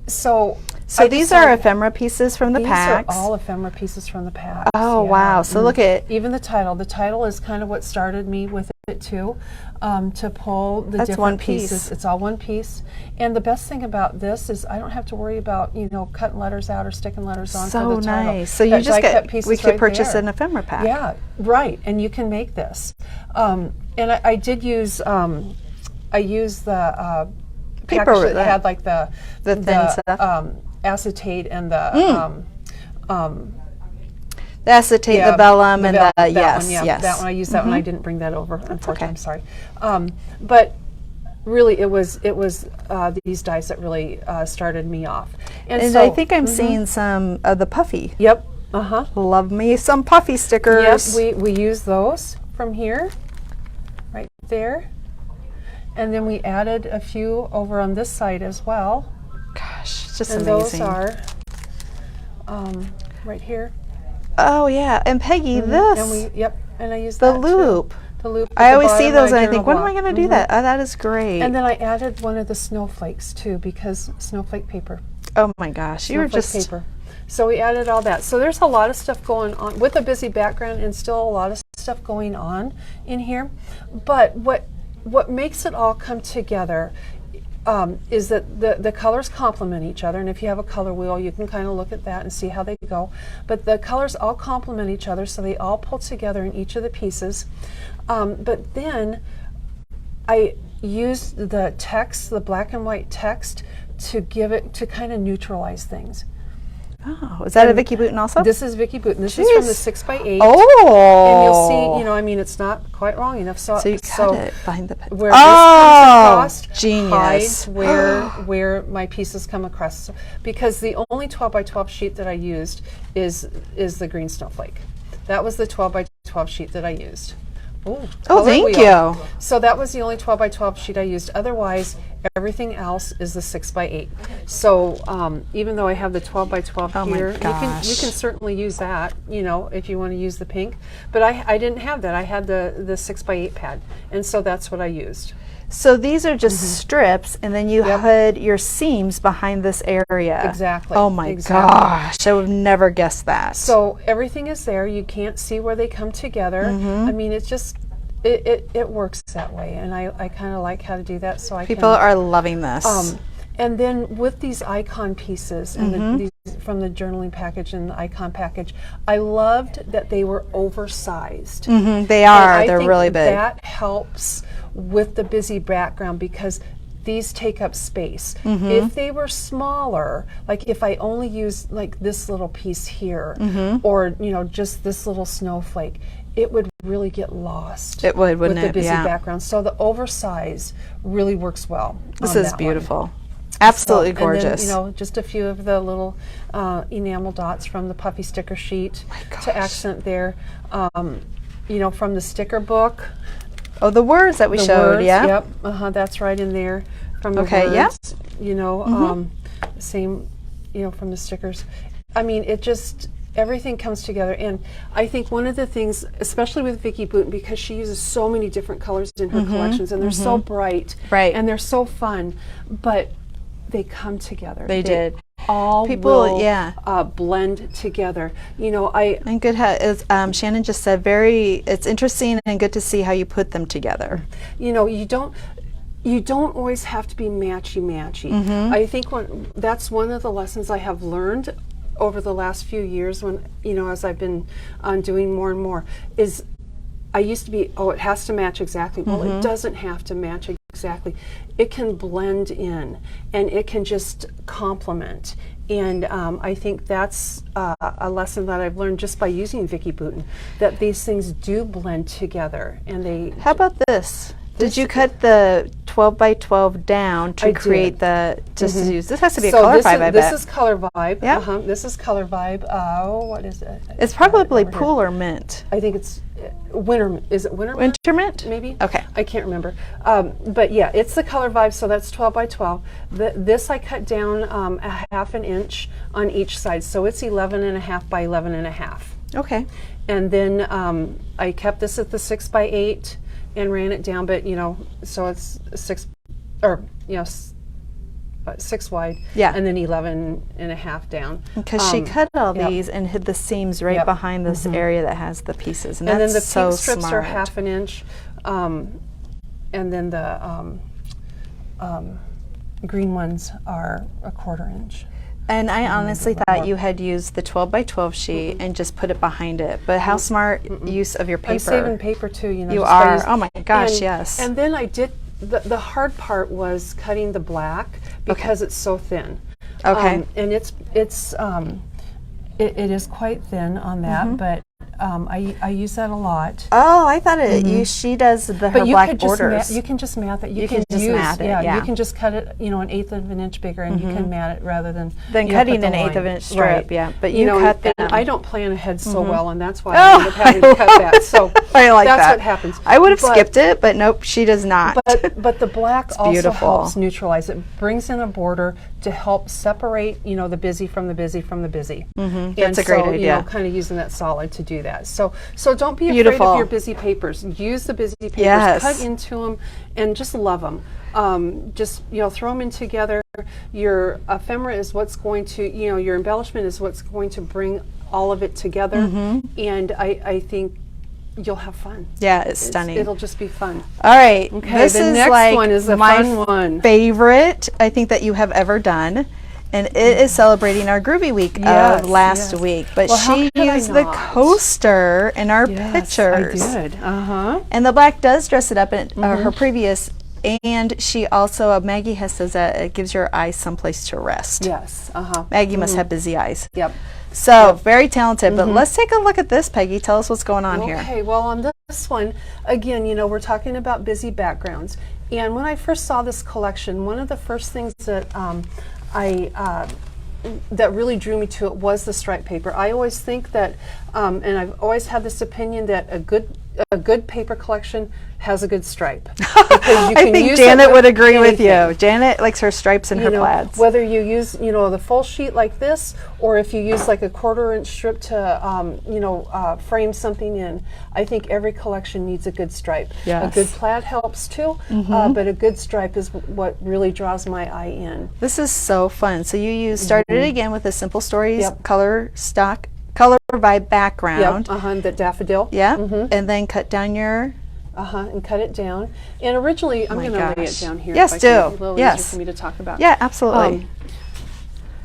So these are ephemera pieces from the these packs. are all ephemera pieces from the packs. Oh yeah. wow! So look at Even the title. The title is kind of what started me with it too, to pull the That's different one piece. pieces. It's all one piece. And the best thing about this is I don't have to worry about cutting letters out or sticking letters on so for the title. nice. So you That just die cut get piece we is could right purchase there. an ephemera pack. Yeah, right. And you can make this. And I did use I used the Paper package with that that. had like the thin stuff. acetate and the The acetate, yeah, the vellum, and that the one, yes, yeah, yes. that one. I used that one. I didn't bring that over. Unfortunately, okay. I'm sorry. But really, it was these dies that really started me off. And so, I think I'm seeing some of the puffy. Yep. Love me some puffy stickers. Yep. We use those from here, right there, and then we added a few over on this side as well. Gosh, it's just And amazing. those are right here. Oh yeah, and Peggy, this And I use the that loop. too. The loop. at I the always see bottom, those and I journal think, when am I block. going to do that? Oh, that is great. And then I added one of the snowflakes too, because snowflake paper. oh my gosh, you were Snowflake just paper. So we added all that. So there's a lot of stuff going on with a busy background, and still a lot of stuff going on in here. But what makes it all come together is that the colors complement each other. And if you have a color wheel, you can kind of look at that and see how they go. But the colors all complement each other, so they all pull together in each of the pieces. But then I used the text, the black and white text, to kind of neutralize things. Oh, is that a Vicky Booten also? This is Vicky Booten. This is from the Jeez. 6x8. Oh. And you'll see, I mean, it's not quite long enough. So So you cut it behind the where oh, this comes across genius. hides where my pieces come across. Because the only 12 by 12 sheet that I used is the green snowflake. That was the 12 by 12 sheet that I used. Oh, color thank wheel. you. So that was the only 12 by 12 sheet I used. Otherwise, everything else is the 6x8. So even though I have the 12 by 12 Oh my here, you can certainly use that, if you want to use the pink. But I didn't have that. I had the 6x8 pad, and so that's what I used. So these are just strips, and then you hid your seams behind this area. Exactly. Oh my Exactly. gosh, I would have never guessed that. So everything is there. You can't see where they come together. I mean, it's just it works that way, and I kind of like how to do that. So I People can, are loving this. And then with these icon pieces and these from the journaling package and the icon package, I loved that they were oversized. They are. They're really big. That helps with the busy background because these take up space. If they were smaller, like if I only use like this little piece here, or just this little snowflake, it would really get lost. It would, wouldn't with it? the busy Yeah. background. So the oversize really works well. This on is that one. beautiful. Absolutely So, gorgeous. And then, just a few of the little enamel dots from the puffy sticker sheet to accent there. From the sticker book. Oh, the words that we The showed, words, yeah. Yep, that's right in there. From the Okay, words, yeah. Same, from the stickers. I mean, it just, everything comes together. And I think one of the things, especially with Vicki Booten, because she uses so many different colors in her collections, and they're so bright, Right. and they're so fun, but they come together. They did. All People, will blend together. And good, as Shannon just said, it's interesting and good to see how you put them together. You don't always have to be matchy. I think that's one of the lessons I have learned over the last few years when, as I've been doing more and more, is I used to be, it has to match exactly. Well, it doesn't have to match exactly. It can blend in and it can just complement. And I think that's a lesson that I've learned just by using Vicki Booten, that these things do blend together. And they. How about this? Did you cut the 12 by 12 down to create to use? This has to be a color vibe, I bet. This is color vibe. Yeah. This is color vibe. What is it? It's probably pool or mint. I think it's winter. Is it winter? Winter mint? Maybe. Okay. I can't remember. But yeah, it's the color vibe. So that's 12 by 12. This I cut down a half an inch on each side. So it's 11.5 by 11.5. Okay. And then I kept this at the 6 by 8. And ran it down, but so it's 6 wide, Yeah. and then 11.5 down. Because she cut all yep. these and hid the seams right Yep. behind this area that has the pieces, and And then that's the so pink strips smart. are half an inch, and then the green ones are a 1/4 inch. And I honestly thought you had used the 12 by 12 sheet and just put it behind it. But how smart use of your paper. I'm saving paper too, You just by are. using- Oh my gosh, and, yes. And then I did, the hard part was cutting the black because it's so thin. Okay. And it is quite thin on that, but I use that a lot. Oh, I thought she does her But you black could just borders. you can just mat that. You can just mat it, yeah. You can just cut it, 1/8 of an inch bigger, and you can mat it rather than Then cutting an 1/8 of an inch strip, Right. yeah. But you cut them. and I don't plan ahead so well, and that's why I ended up having to cut that. So I like that's that. what happens. I would have But- skipped it, but nope, she does not. But the black also beautiful. helps neutralize it. Brings in a border to help separate, the busy from the busy from the busy. That's a great idea. Kind of using that solid to do that. So don't be Beautiful. afraid of your busy papers. Use the busy papers. Yes. Cut into them and just love them. Just throw them in together. Your ephemera is what's going to your embellishment is what's going to bring all of it together. And I think you'll have fun. Yeah, it's stunning. It'll just be fun. All right, Okay, this the is next like one is a my fun one. favorite I think that you have ever done, and it is celebrating our Groovy Week Yes, of last yes. week. But Well, how she could I used the not? coaster in our Yes, pictures. I did. And the black does dress it up in her previous, and she also, Maggie has says that it gives your eyes someplace to rest. Yes. Maggie must have busy eyes. Yep. So, very talented. But let's take a look at this, Peggy. Tell us what's going on here. Okay, well on this one, again, we're talking about busy backgrounds. And when I first saw this collection, one of the first things that that really drew me to it was the stripe paper. I always think that, and I've always had this opinion that a good paper collection has a good stripe. Because you I can think use it Janet with would agree with anything. you. Janet likes her stripes and her plaids. Whether you use, the full sheet like this, or if you use like a 1/4 inch strip to, frame something in, I think every collection needs a good stripe. Yes. A good plaid helps too, but a good stripe is what really draws my eye in. This is so fun. So you started it again with a Simple Stories Yep. color vibe background. Yep, the daffodil. Yeah, and then cut down your And cut it down. And originally, I'm my going to lay it gosh. down here. Yes, if I can. do. A little Yes. easier for me to talk about. Yeah, absolutely.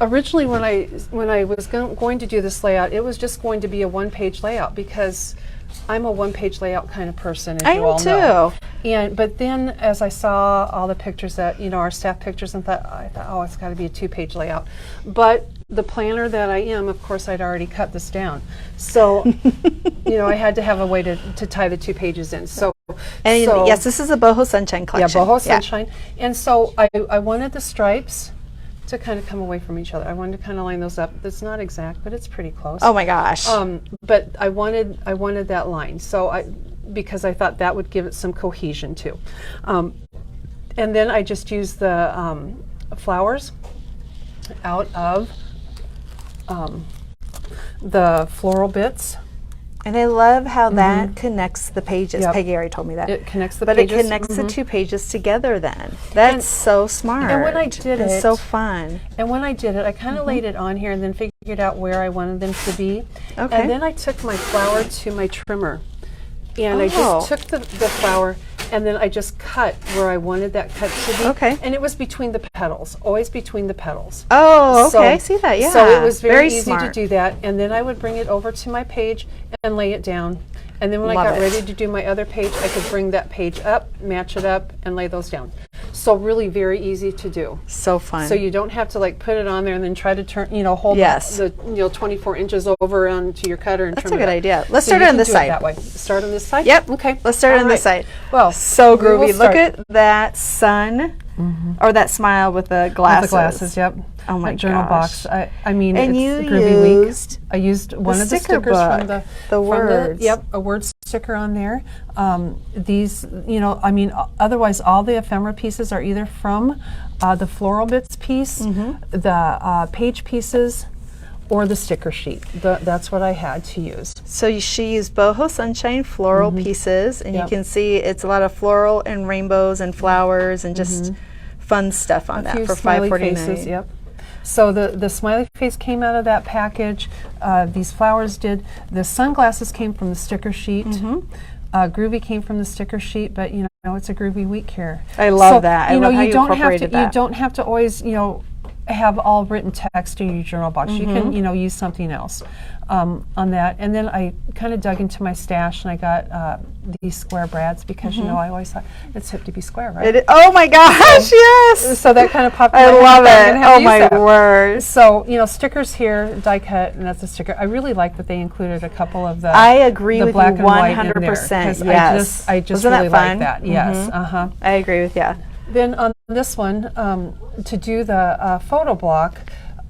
Originally, when I was going to do this layout, it was just going to be a one-page layout because I'm a one-page layout kind of person, as I you am all know. too. But then, as I saw all the pictures that our staff pictures, and I thought, oh, it's got to be a two-page layout. But the planner that I am, of course, I'd already cut this down, so I had to have a way to tie the 2 pages in. So Yes, this is a Boho Sunshine yeah, collection. boho sunshine, and so I wanted the stripes to kind of come away from each other. I wanted to kind of line those up. It's not exact, but it's pretty close. Oh my gosh. But I wanted that line, because I thought that would give it some cohesion too. And then I just used the flowers out of the floral bits. And I love how that connects the pages. Yep. Peggy already told me that. It connects the but pages. it connects the 2 pages together then. That's so smart. and when I did it's it- so fun. And when I did it, I kind of laid it on here and then figured out where I wanted them to be. Okay. And then I took my flower to my trimmer. And I Oh. just took the flower and then I just cut where I wanted that cut to be. Okay. And it was between the petals, always between the petals. Oh, okay. So- I see that. Yeah. So it was very easy smart. to do that. And then I would bring it over to my page and lay it down. And then when Love I got it. ready to do my other page, I could bring that page up, match it up, and lay those down. So really very easy to do. So fun. So you don't have to like put it on there and then try to turn, hold Yes. the 24 inches over onto your cutter and That's trim a good it up. idea. Let's So start you on can this do it side. that way. Start on this side? Yep. Okay. Let's start All on this right. side. Well, So we will groovy. Look start. at that sun or that smile with the glasses. With the glasses, yep. Oh my That journal gosh. box. I mean, And it's you a groovy used week. I used one of the sticker stickers from book, the words. Yep, a word sticker on there. These, otherwise all the ephemera pieces are either from the floral bits piece, the page pieces, or the sticker sheet. That's what I had to use. So she used Boho Sunshine floral pieces, and Yep. you can see it's a lot of floral and rainbows and flowers and just fun stuff on A that few for smiley $5.49. faces, yep. So the smiley face came out of that package. These flowers did. The sunglasses came from the sticker sheet. Groovy came from the sticker sheet, but it's a groovy week here. I love that. I love how you don't have to. incorporated that. You don't have to always have all written text in your journal box. You can use something else on that. And then I kind of dug into my stash and I got these square brads because I always thought it's hip to be square, right? Oh my gosh, yes! So that kind of popped in I my head. love I'm it. gonna have to Oh use my that. word. So, stickers here, die cut, and that's a sticker. I really like that they included a couple of the I agree the with black you and white in there, 100%. 'cause Yes. I just Wasn't that really fun? like that. Yes. I agree with you. Then on this one, to do the photo block,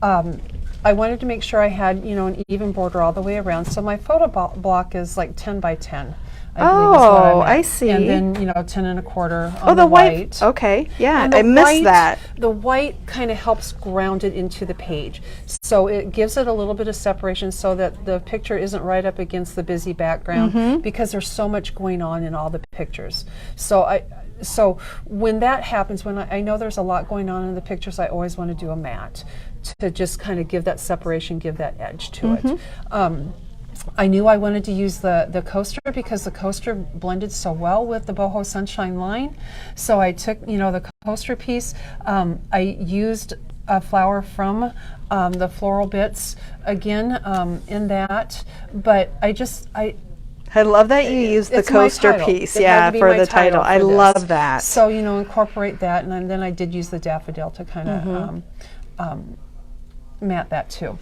I wanted to make sure I had, an even border all the way around. So my photo block is like 10 by 10. I believe is what I'm at. I see. And then, 10 and a quarter on Oh, the white. Okay, yeah, And I the missed white- that. The white kind of helps ground it into the page. So it gives it a little bit of separation so that the picture isn't right up against the busy background because there's so much going on in all the pictures. So when that happens, when I know there's a lot going on in the pictures, I always want to do a matte to just kind of give that separation, give that edge to it. I knew I wanted to use the coaster because the coaster blended so well with the Boho Sunshine line. So I took, the coaster piece. I used a flower from the floral bits again in that, but I love that you used the it's my toaster title. piece, It had yeah, to be for my the title. I for this. love that. So, incorporate that, and then I did use the daffodil to kind of matte that too.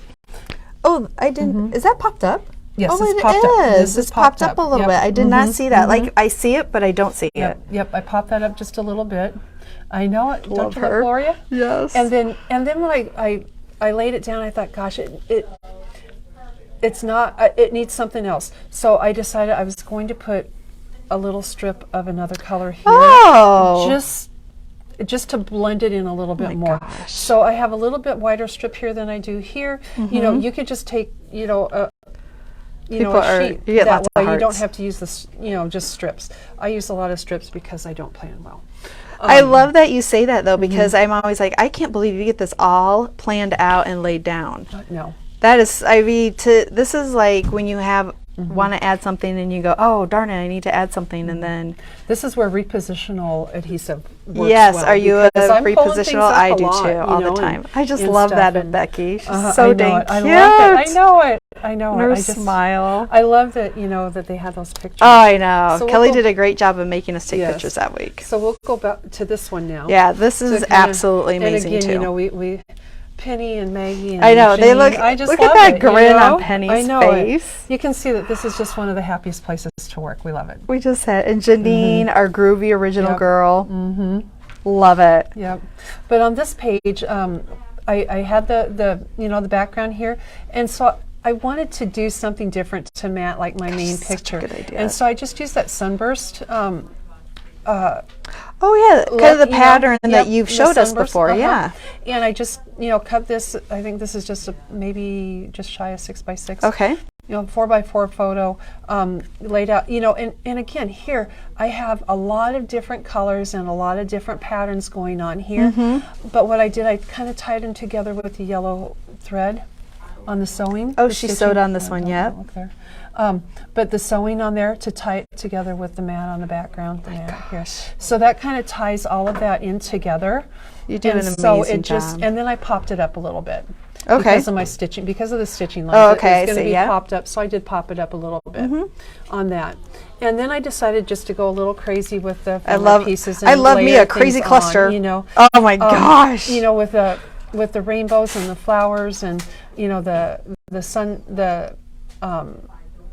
Oh, I didn't. Is that popped up? Yes, oh, it's it popped up. is. This is It's popped up popped a up. little Yep. bit. I did not see that. Like I see it, but I don't see it. Yep, I popped that up just a little bit. I know it. Love Don't you her. Gloria? Yes. And then when I laid it down, I thought, gosh, it's not. It needs something else. So I decided I was going to put a little strip of another color here. Oh. Just to blend it in a little bit more. gosh. So I have a little bit wider strip here than I do here. You could just take People a are- sheet. you get that lots of way you don't hearts. have to use this, just strips. I use a lot of strips because I don't plan well. I love that you say that though, because I'm always like, I can't believe you get this all planned out and laid down. No. That is, this is like when you have want to add something and you go, oh darn it, I need to add something, and then This is where repositional adhesive works yes, well, are you a because I'm pulling things repositional? up I a do lot, too, you all the know, time. I just and love stuff, that in and- Becky. She's I so know dang it. I cute. love it. I know it. I know And it. her I just smile. I love that, you know, that they have those pictures. Oh, I know. So we'll Kelly go- did a great job of making us take Yes. pictures that week. So we'll go back to this one now. Yeah, this To is kinda- absolutely amazing and again, too. you know, we Penny and Maggie and I know, they Janine, look- I just look at love that it, you grin on know? Penny's I know face. It. You can see that this is just one of the happiest places to work. We love it. We just had, and Janine, our groovy original Yep. girl. Mm-hmm. Love it. Yep. But on this page, I had the you know, the background here, and so I wanted to do something different to Matt, like my main such a picture. good idea. And so I just used that sunburst. Oh yeah, kind of the you know, pattern that yep, you've the showed us sunburst, before. Yeah. And I just, you know, cut this. I think this is just maybe just shy of 6x6. Okay. You know, 4x4 photo laid out. You know, and again here I have a lot of different colors and a lot of different patterns going on here. Mm-hmm. But what I did, I kind of tied them together with the yellow thread on the sewing. Oh, the she stitching. sewed on this one, Don't yep. look there. But the sewing on there to tie it together with the mat on the background, the mat here. So that kind of ties all of that in together. You do and an so amazing it just, job. and then I popped it up a little bit. Okay. Because of my stitching, because of the stitching lines. Oh, okay, I It's going to see, be yeah. popped up, so I did pop it up a little bit on that. And then I decided just to go a little crazy with the filler pieces. And I love me layer a crazy things cluster. on, you know. Oh my gosh. You know, with the rainbows and the flowers and, you know, the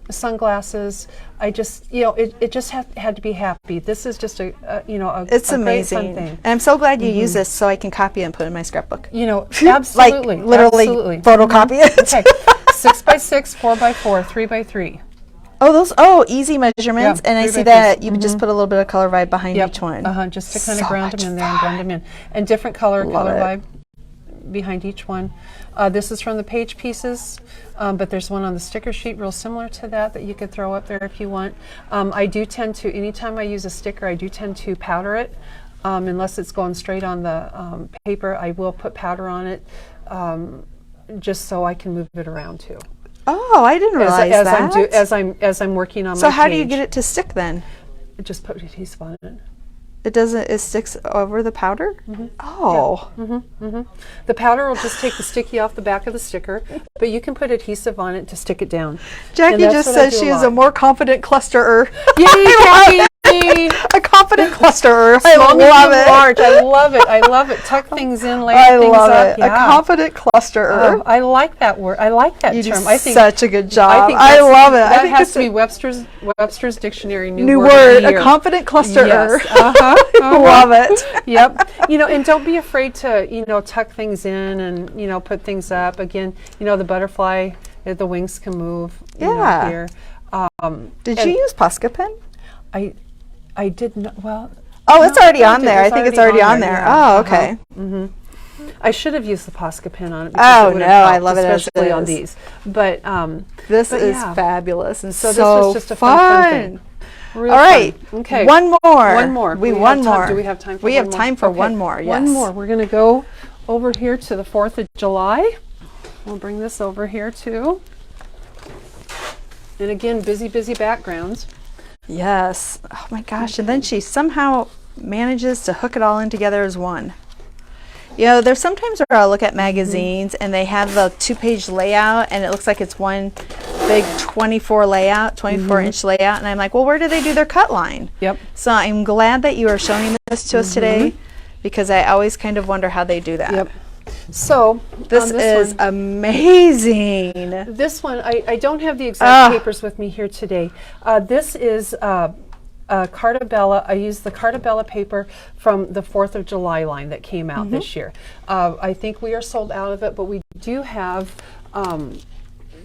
sunglasses. I just, you know, it just had to be happy. This is just a you know, a It's a great fun amazing. thing. And I'm so glad you use this so I can copy it and put it in my scrapbook. You know, Like absolutely, literally absolutely. photocopy it. Okay, 6x6, 4x4, 3x3. Oh, easy measurements. Yeah, And I 3 see by that 3s. you just put a little bit of color vibe behind Yep. each one. Just to kind of So ground much them in there and blend them in, and different color Love it. vibe behind each one. This is from the page pieces, but there's one on the sticker sheet real similar to that you could throw up there if you want. I do tend to, anytime I use a sticker, I do tend to powder it. Unless it's going straight on the paper, I will put powder on it just so I can move it around too. Oh, I didn't realize that. As I'm working on so my how do you page. get it to stick then? Just put adhesive on it. It sticks over the powder? Oh. The powder will just take the sticky off the back of the sticker, but you can put adhesive on it to stick it down. Jackie And that's just what I says do she is lot. a more confident clusterer. Yay, Jackie! A confident clusterer. I Small, love medium, it. large. I love it. I love it. Tuck things in, layer I things love up. it. Yeah. A confident clusterer. Oh, I like that word. I like that You do term. I think such a good job. think I that's- love it. That I think has it's to be a Webster's dictionary new word. of word. the A year. confident clusterer. Yes. Love it. Yep. You know, and don't be afraid to, you know, tuck things in and, you know, put things up. Again, you know, the butterfly, the wings can move. You know, Yeah. here. Did And you use Posca pen? I did not. Well, Oh, it's no, already I on did. there. I think it's already on there. yeah. Oh, okay. I should have used the Posca pen on it. Oh, it would have no, I helped, love it as it especially on is. these. But This but is yeah. fabulous and So so, this was just a fun thing. Real All right. fun. Okay. One more. One more. We Do we one have time- more. do we have time for We one have more? time for Okay. one more. Yes. One more. We're going to go over here to the 4th of July. We'll bring this over here too. And again, busy backgrounds. Yes. Oh my gosh. And then she somehow manages to hook it all in together as one. You know, there's sometimes where I'll look at magazines and they have the 2-page layout and it looks like it's one big 24 layout, 24-inch layout. And I'm like, well, where do they do their cut line? Yep. So I'm glad that you are showing this to us today because I always kind of wonder how they do that. Yep. So This on is one, amazing. this one, I don't have the exact papers with me here today. This is Cartabella. I used the Cartabella paper from the 4th of July line that came out this year. I think we are sold out of it, but we do have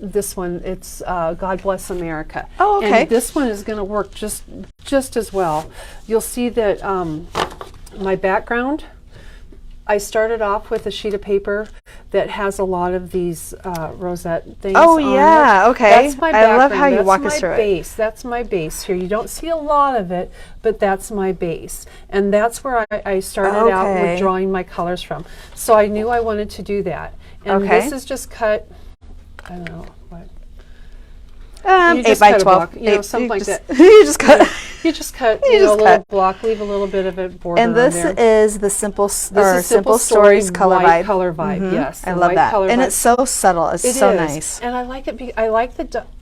this one. It's God Bless America. Oh, okay. And this one is going to work just as well. You'll see that my background, I started off with a sheet of paper that has a lot of these rosette things Oh, on yeah, it. okay. That's my I background. love how you That's walk my us through it. base. That's my base here. You don't see a lot of it, but that's my base. And that's where I started out Okay. with drawing my colors from. So I knew I wanted to do that. And Okay. this is just cut, I don't know, what, You 8 just by cut a 12. block, you know, something like that. You just cut. You just cut, You you know, just a little cut. block, leave a little bit of a border And this on there. is the Simple This is Simple Stories color white vibe. color vibe, yes. I the love white that. color And vibe. it's so subtle. It's It so is. nice. And I like it. I like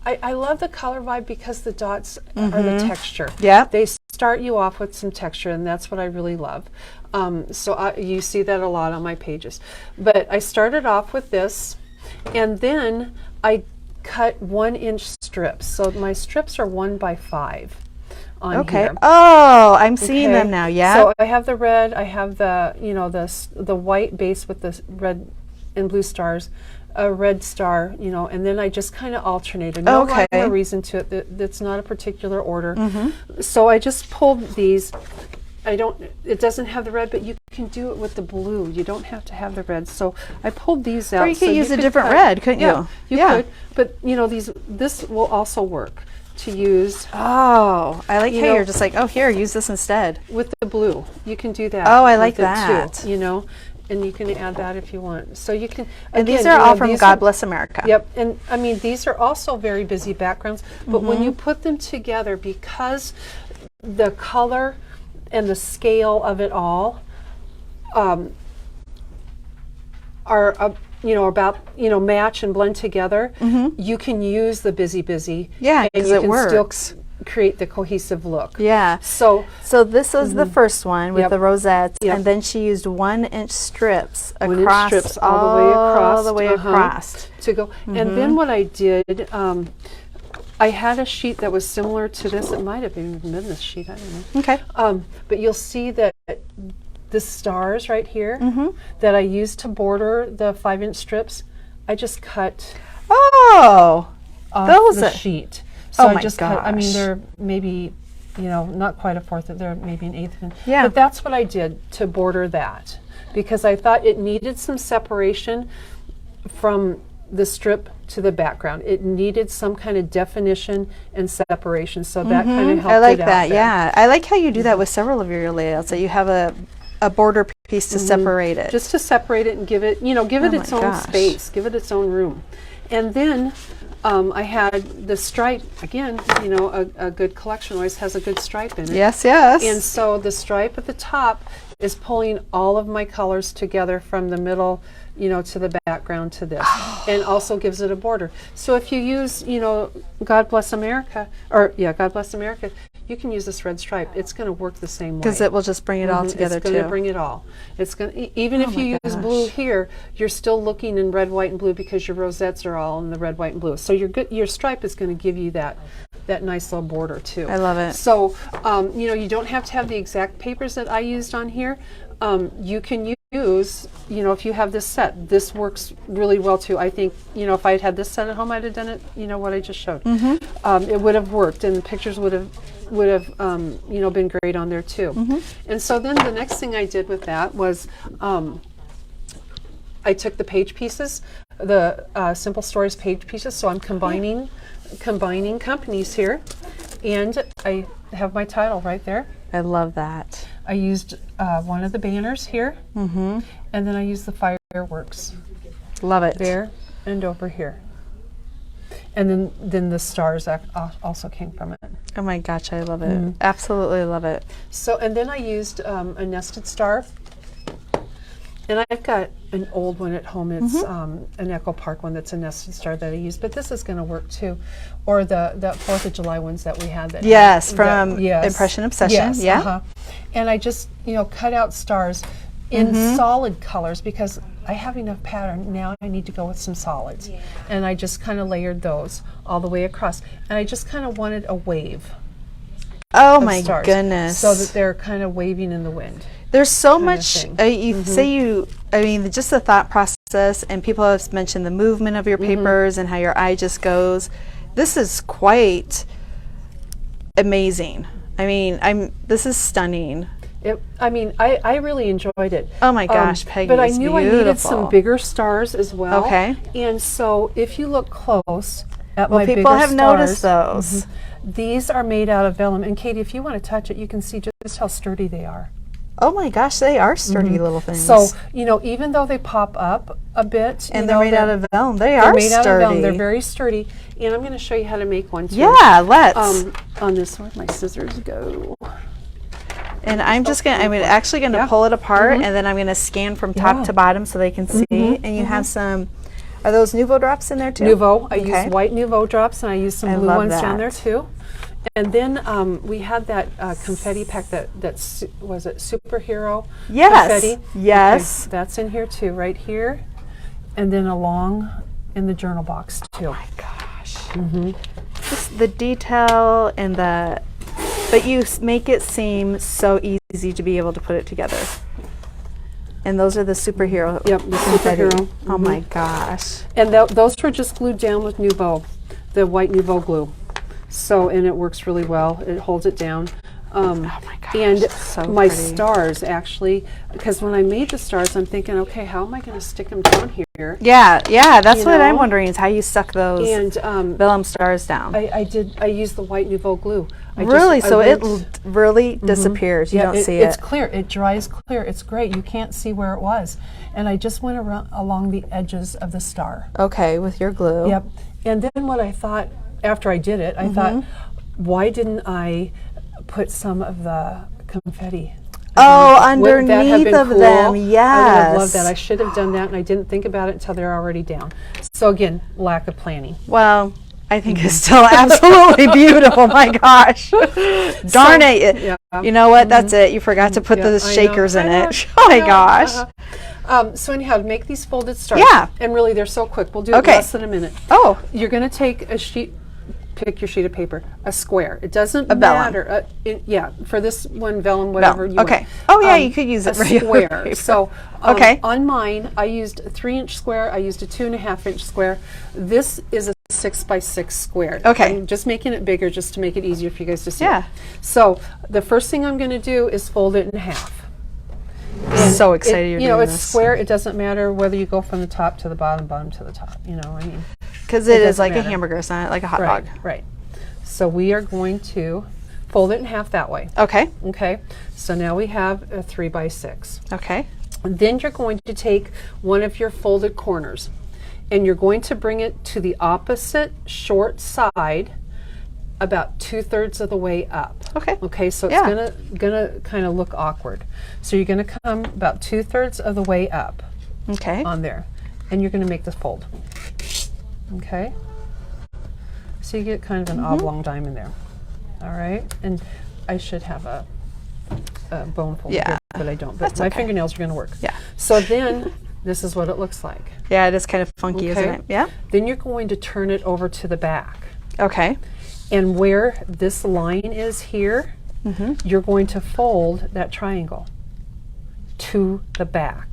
I love the color vibe because the dots are the texture. Yep. They start you off with some texture, and that's what I really love. You see that a lot on my pages. But I started off with this, and then I cut 1-inch strips. So my strips are 1 by 5 on Okay. here. Oh, I'm seeing them Okay. now. Yeah. So I have the red. I have the the white base with the red and blue stars, a red star, and then I just kind of alternated. No rhyme or reason to it. That's not a particular order. So I just pulled these. It doesn't have the red, but you can do it with the blue. You don't have to have the red. So I pulled these out. Or you could so use a different cut- red, couldn't yeah, you? You could. But this will also work to use Oh, I like how know- you're just like, oh, here, use this instead. with the blue. You can do that. Oh, I like with it that. too, and you can add that if you want. So you can. And these again, are all from these God Bless America. Yep, and I mean these are also very busy backgrounds, but when you put them together, because the color and the scale of it all are about match and blend together, you can use the busy, Yeah, and 'cause you it can works. still create the cohesive look. Yeah. So So this was the first one with Yep. the rosettes, Yep. and then she used 1-inch strips 1-inch across, strips all the way across, all the way across. to go. And then what I did, I had a sheet that was similar to this. It might have even been this sheet. I don't know. Okay. But you'll see that the stars right here that I used to border the 5-inch strips, I just cut Oh, off those the are- sheet. So Oh I my just cut. I mean, gosh. they're maybe, not quite a fourth. They're maybe an eighth. Yeah. But that's what I did to border that, because I thought it needed some separation from the strip to the background. It needed some kind of definition and separation. So that kind of helped. I like it out that. there. Yeah, I like how you do that with several of your layouts. That you have a border piece to separate it. Just to separate it and give it, give it Oh its my own gosh. space, give it its own room. And then I had the stripe, again, a good collection always has a good stripe in it. Yes, yes. And so the stripe at the top is pulling all of my colors together from the middle, to the background to this, and also gives it a border. So if you use, God Bless America, God Bless America, you can use this red stripe. It's going to work the same way. Because it will just bring it all together It's going to too. bring it all. It's going to, even if you use gosh. blue here, you're still looking in red, white, and blue because your rosettes are all in the red, white, and blue. So your stripe is going to give you that nice little border too. I love it. So you don't have to have the exact papers that I used on here. You can use, if you have this set, this works really well too. I think, if I had had this set at home, I'd have done it, what I just showed. It would have worked, and the pictures would have been great on there too. And so then the next thing I did with that was I took the page pieces, the Simple Stories page pieces. So I'm combining companies here, and I have my title right there. I love that. I used one of the banners here, and then I used the fireworks Love it. there and over here. And then the stars also came from it. Oh my gosh, I love it. Absolutely love it. So, and then I used a nested star. And I've got an old one at home. It's an Echo Park one that's a nested star that I use, but this is going to work too. Or the 4th of July ones that we had. That Yes, had, from yes. Impression Obsession. Yes, Yeah. And I just, cut out stars in solid colors because I have enough pattern. Now I need to go with some solids. Yeah. And I just kind of layered those all the way across. And I just kind of wanted a wave. Oh of my stars, goodness. so that they're kind of waving in the wind. There's so of much, thing. Just the thought process, and people have mentioned the movement of your papers and how your eye just goes. This is quite amazing. This is stunning. I really enjoyed it. Oh my gosh, Peggy, But I it's knew I needed beautiful. some bigger stars as well. Okay. And so if you look close at Well, my people bigger have stars, noticed those. these are made out of vellum. And Katie, if you want to touch it, you can see just how sturdy they are. Oh my gosh, they are sturdy little things. So, even though they pop up, a bit. And you they're know, made out of vellum. They they're are made out of vellum. sturdy. They're very sturdy. And I'm going to show you how to make one too. Yeah, let's. On this one, my scissors go. And I'm just gonna, I'm actually gonna Yeah. pull it apart, and then I'm gonna scan from top Yeah. to bottom so they can see. And you have some, are those Nuvo drops in there too? Nuvo. I Okay. use white Nuvo drops, and I use some I blue love ones down that. there too. And then we had that confetti pack that's was it superhero Yes. confetti? Yes. Okay, that's in here too, right here, and then along in the journal box too. My gosh. Just the detail and the, but you make it seem so easy to be able to put it together. And those are the superhero. Yep, the confetti. superhero. Oh my gosh. And those were just glued down with Nuvo, the white Nuvo glue. So, and it works really well. It holds it down. Oh my gosh. And so my pretty. stars actually, because when I made the stars, I'm thinking, okay, how am I going to stick them down here? Yeah, that's You what I'm know? wondering is how you stuck those And vellum stars down. I used the white Nuvo glue. Really? So it went- really disappears. You don't see it. It's clear. It dries clear. It's great. You can't see where it was. And I just went around along the edges of the star. Okay, with your glue. Yep. And then what I thought after I did it, I thought, why didn't I put some of the confetti? Oh, Wouldn't that have underneath been of cool? them, I would have yes. loved that. I should have done that, and I didn't think about it until they're already down. So again, lack of planning. Well, I think it's still absolutely beautiful. My gosh. Darn it. Yeah. You know what? That's it. You forgot to put Yeah, the I know. shakers in I know. it. Oh my I know. gosh. So anyhow, to make these folded stars, Yeah. and really they're so quick. We'll do it Okay. less than a minute. Oh, You're going to take a sheet, pick your sheet of paper, a square. It doesn't A vellum. matter. Yeah, for this one, vellum, whatever you okay. want. Oh, yeah, you could use it a regular square. paper. So Okay. on mine, I used a 3-inch square. I used a 2.5-inch square. This is a 6x6 square. Okay. I'm just making it bigger just to make it easier for you guys to see. Yeah. So the first thing I'm going to do is fold it in half. so excited you're You know, doing it's this. square. It doesn't matter whether you go from the top to the bottom, bottom to the top. You know, I mean. Because it is doesn't like a matter. hamburger. It's not like a hot Right, dog. right. So we are going to fold it in half that way. Okay. Okay. So now we have a 3x6. Okay. And then you're going to take one of your folded corners, and you're going to bring it to the opposite short side, about 2/3 of the way up. Okay. Okay. So it's Yeah. gonna kind of look awkward. So you're gonna come about 2/3 of the way up Okay. on there, and you're gonna make this fold. Okay. So you get kind of an oblong diamond there. All right. And I should have a bone folder Yeah. here, but I don't. But That's my okay. fingernails are going to work. Yeah. So then this is what it looks like. Yeah, it is kind of funky, isn't Okay. it? Yeah. Then you're going to turn it over to the back. Okay. And where this line is here, you're going to fold that triangle to the back.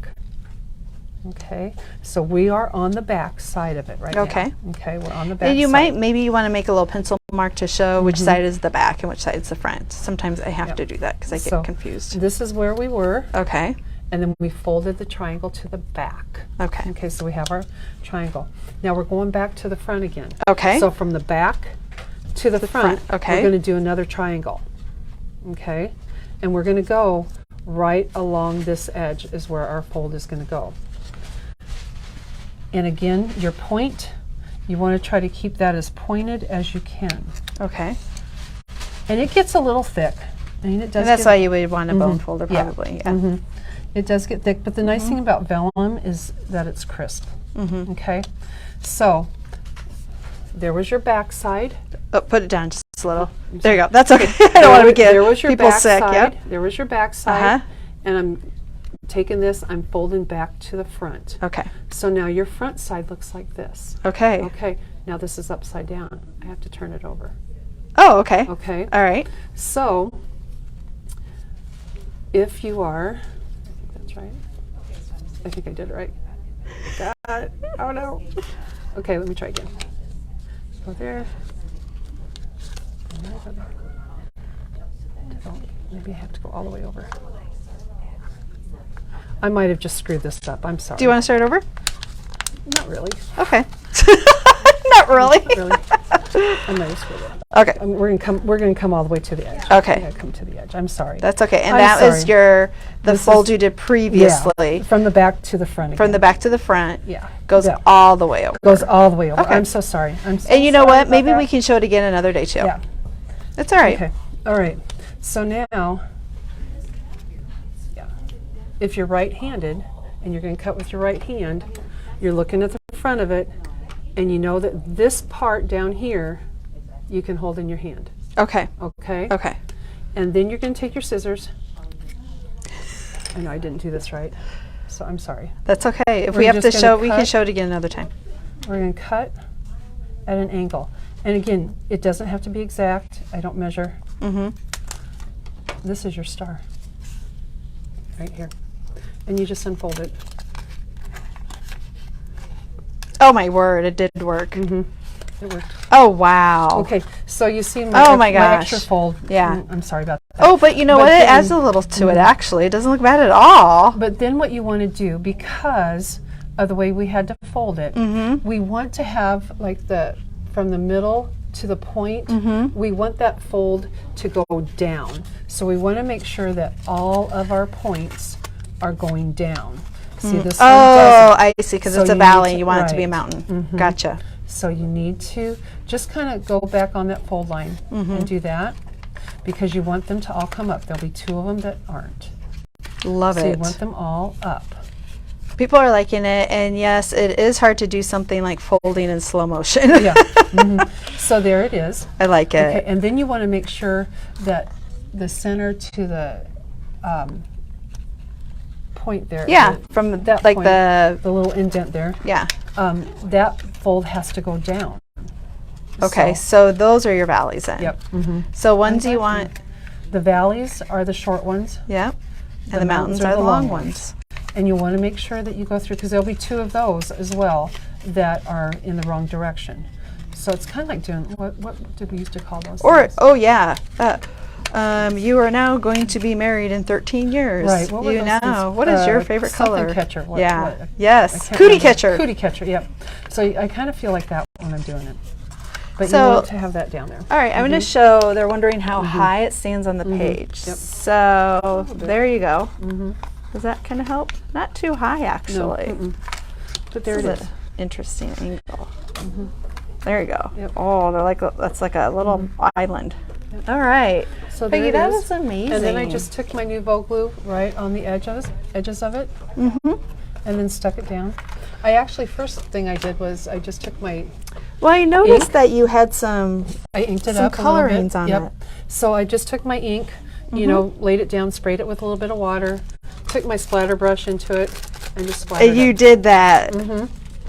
Okay, so we are on the back side of it right Okay. now. Okay, we're on the back And you side. maybe you want to make a little pencil mark to show which side is the back and which side is the front. Sometimes I have to do that because I get So confused. This is where we were, Okay. and then we folded the triangle to the back. Okay. Okay, so we have our triangle. Now we're going back to the front again. Okay. So from the back to the front, okay. we're going to do another triangle. Okay, and we're going to go right along this edge is where our fold is going to go. And again, your point, you want to try to keep that as pointed as you can. Okay. And it gets a little thick. I mean, it does. And that's get, why you would want a bone folder Yeah. probably. Yeah. It does get thick, but the nice thing about vellum is that it's crisp. Okay, so there was your back side. Oh, put it down just a little. There you go. That's okay. I don't want to get There was your people back sick. side. Yep. There was your back side. Uh-huh. And I'm taking this, I'm folding back to the front. Okay. So now your front side looks like this. Okay. Okay, now this is upside down. I have to turn it over. Oh, okay. Okay, All right. so if you are, I think that's right. I think I did it right. Got it. Oh no. Okay, let me try again. Go there. Maybe I have to go all the way over. I might have just screwed this up. I'm sorry. Do you want to start over? Not really. Okay. Not really. Really. I'm ready to screw it. Okay. We're gonna come all the way to the edge. Okay. We're gonna come to the edge. I'm sorry. That's okay. And I'm that is sorry. the This fold is- you did previously. Yeah, from the back to the front. From again. the back to the front. Yeah. Goes Yeah. all the way over. Goes all the way over. Okay. I'm so sorry. I'm so And you know sorry what? about Maybe that. we can show it again another day too. Yeah. It's all right. Okay. All right. So now, yeah, if you're right-handed and you're going to cut with your right hand, you're looking at the front of it, and you know that this part down here you can hold in your hand. Okay. Okay. Okay. And then you're going to take your scissors. I know I didn't do this right, so I'm sorry. That's okay. If We're we have to just gonna show, we can cut. show it again another time. We're going to cut at an angle. And again, it doesn't have to be exact. I don't measure. Mm-hmm. This is your star. Right here. And you just unfold it. Oh my word! It did work. It worked. Oh wow. Okay, so you see Oh my my extra gosh. fold. Yeah. I'm sorry about that. Oh, but you know But what? It then- adds a little to it. Actually, it doesn't look bad at all. But then what you want to do, because of the way we had to fold it, we want to have like from the middle to the point, we want that fold to go down. So we want to make sure that all of our points are going down. See this one Oh, doesn't. I see. Because So it's a you need valley. to- You want it to be a right. mountain. Gotcha. So you need to just kind of go back on that fold line and do that, because you want them to all come up. There'll be two of them that aren't. Love So you it. want them all up. People are liking it, and yes, it is hard to do something like folding in slow motion. Yeah. So there it is. I like it. Okay, and then you want to make sure that the center to the point there. Yeah, from that like point, the the little indent there. yeah. That fold has to go down. Okay, So, so those are your valleys then. yep. So ones you want, The valleys are the short ones, yep, and the mountains are the long ones. and you want to make sure that you go through, because there'll be two of those as well that are in the wrong direction. So it's kind of like doing what did we used to call those? Or things? oh yeah, you are now going to be married in 13 years. Right. What were You those know, things? what is your favorite something color? catcher. What, Yeah. what? I Yes. can't Cootie remember. catcher. Cootie catcher. Yep. So I kind of feel like that when I'm doing it. But So- you want to have that down there. All right, I'm going to show. They're wondering how high it stands on the page. Yep. So there you go. Does that kind of help? Not too high, actually. But there it This is. an interesting angle. There you go. Yep. Oh, they're like that's like a little island. All right. So Peggy, there it that is. is amazing. And then I just took my Nouveau glue right on the edges of it, and then stuck it down. I actually, first thing I did was I just took my, Well, I noticed ink. that you had some. I inked it Some up a little bit. colorings on Yep. it. So I just took my ink, you know, laid it down, sprayed it with a little bit of water, took my splatter brush into it, and just splattered You it. did that.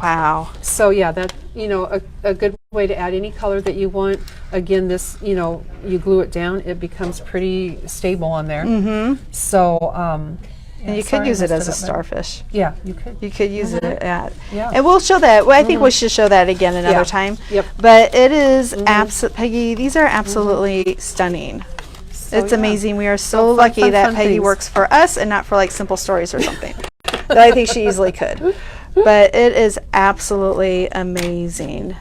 Wow. So yeah, that, you know, a good way to add any color that you want. Again, this, you know, you glue it down, it becomes pretty stable on there. So, And you sorry, could I use it messed as a up, but- starfish. Yeah, you could. You could use it at. Yeah. And we'll show that. Well, I think we should show that again another Yeah. time. Yep. But it is Peggy, these are absolutely stunning. It's yeah. amazing. We are so So fun, lucky fun, that fun Peggy things. works for us and not for like Simple Stories or something. Though I think she easily could. But it is absolutely amazing.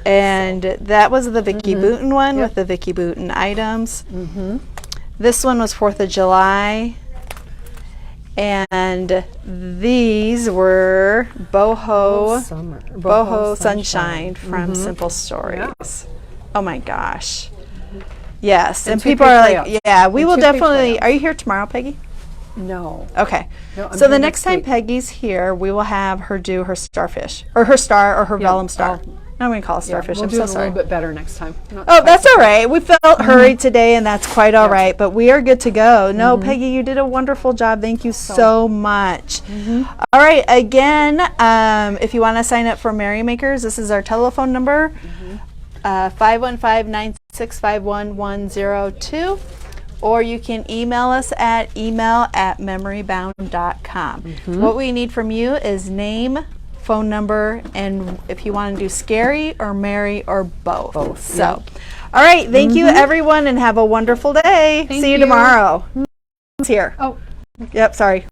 And that was the Vicky Booten one with the Vicky Booten items. This one was 4th of July. And these were Boho Summer. Boho Sunshine from Simple Stories. Oh my gosh. Yes, and people are two-page like, layouts. yeah, we And will two-page definitely. layouts. Are you here tomorrow, Peggy? No. Okay. No, I'm So the here next next time week. Peggy's here, we will have her do her starfish, or her star, or her vellum star. I'm going to call it starfish. We'll I'm do so it a sorry. little bit better next time. Not Oh, quite that's so all right. We felt hurried today, and that's quite all right. But we are good to go. No, Peggy, you did a wonderful job. Thank you so much. All right. Again, if you want to sign up for Merrymakers, this is our telephone number, 515-965-1102. Or you can email us at email@memorybound.com. What we need from you is name, phone number, and if you want to do scary or merry or both. So, all right. Thank you, everyone, and have a wonderful day. See you you. tomorrow. It's here. Oh. Yep. Sorry.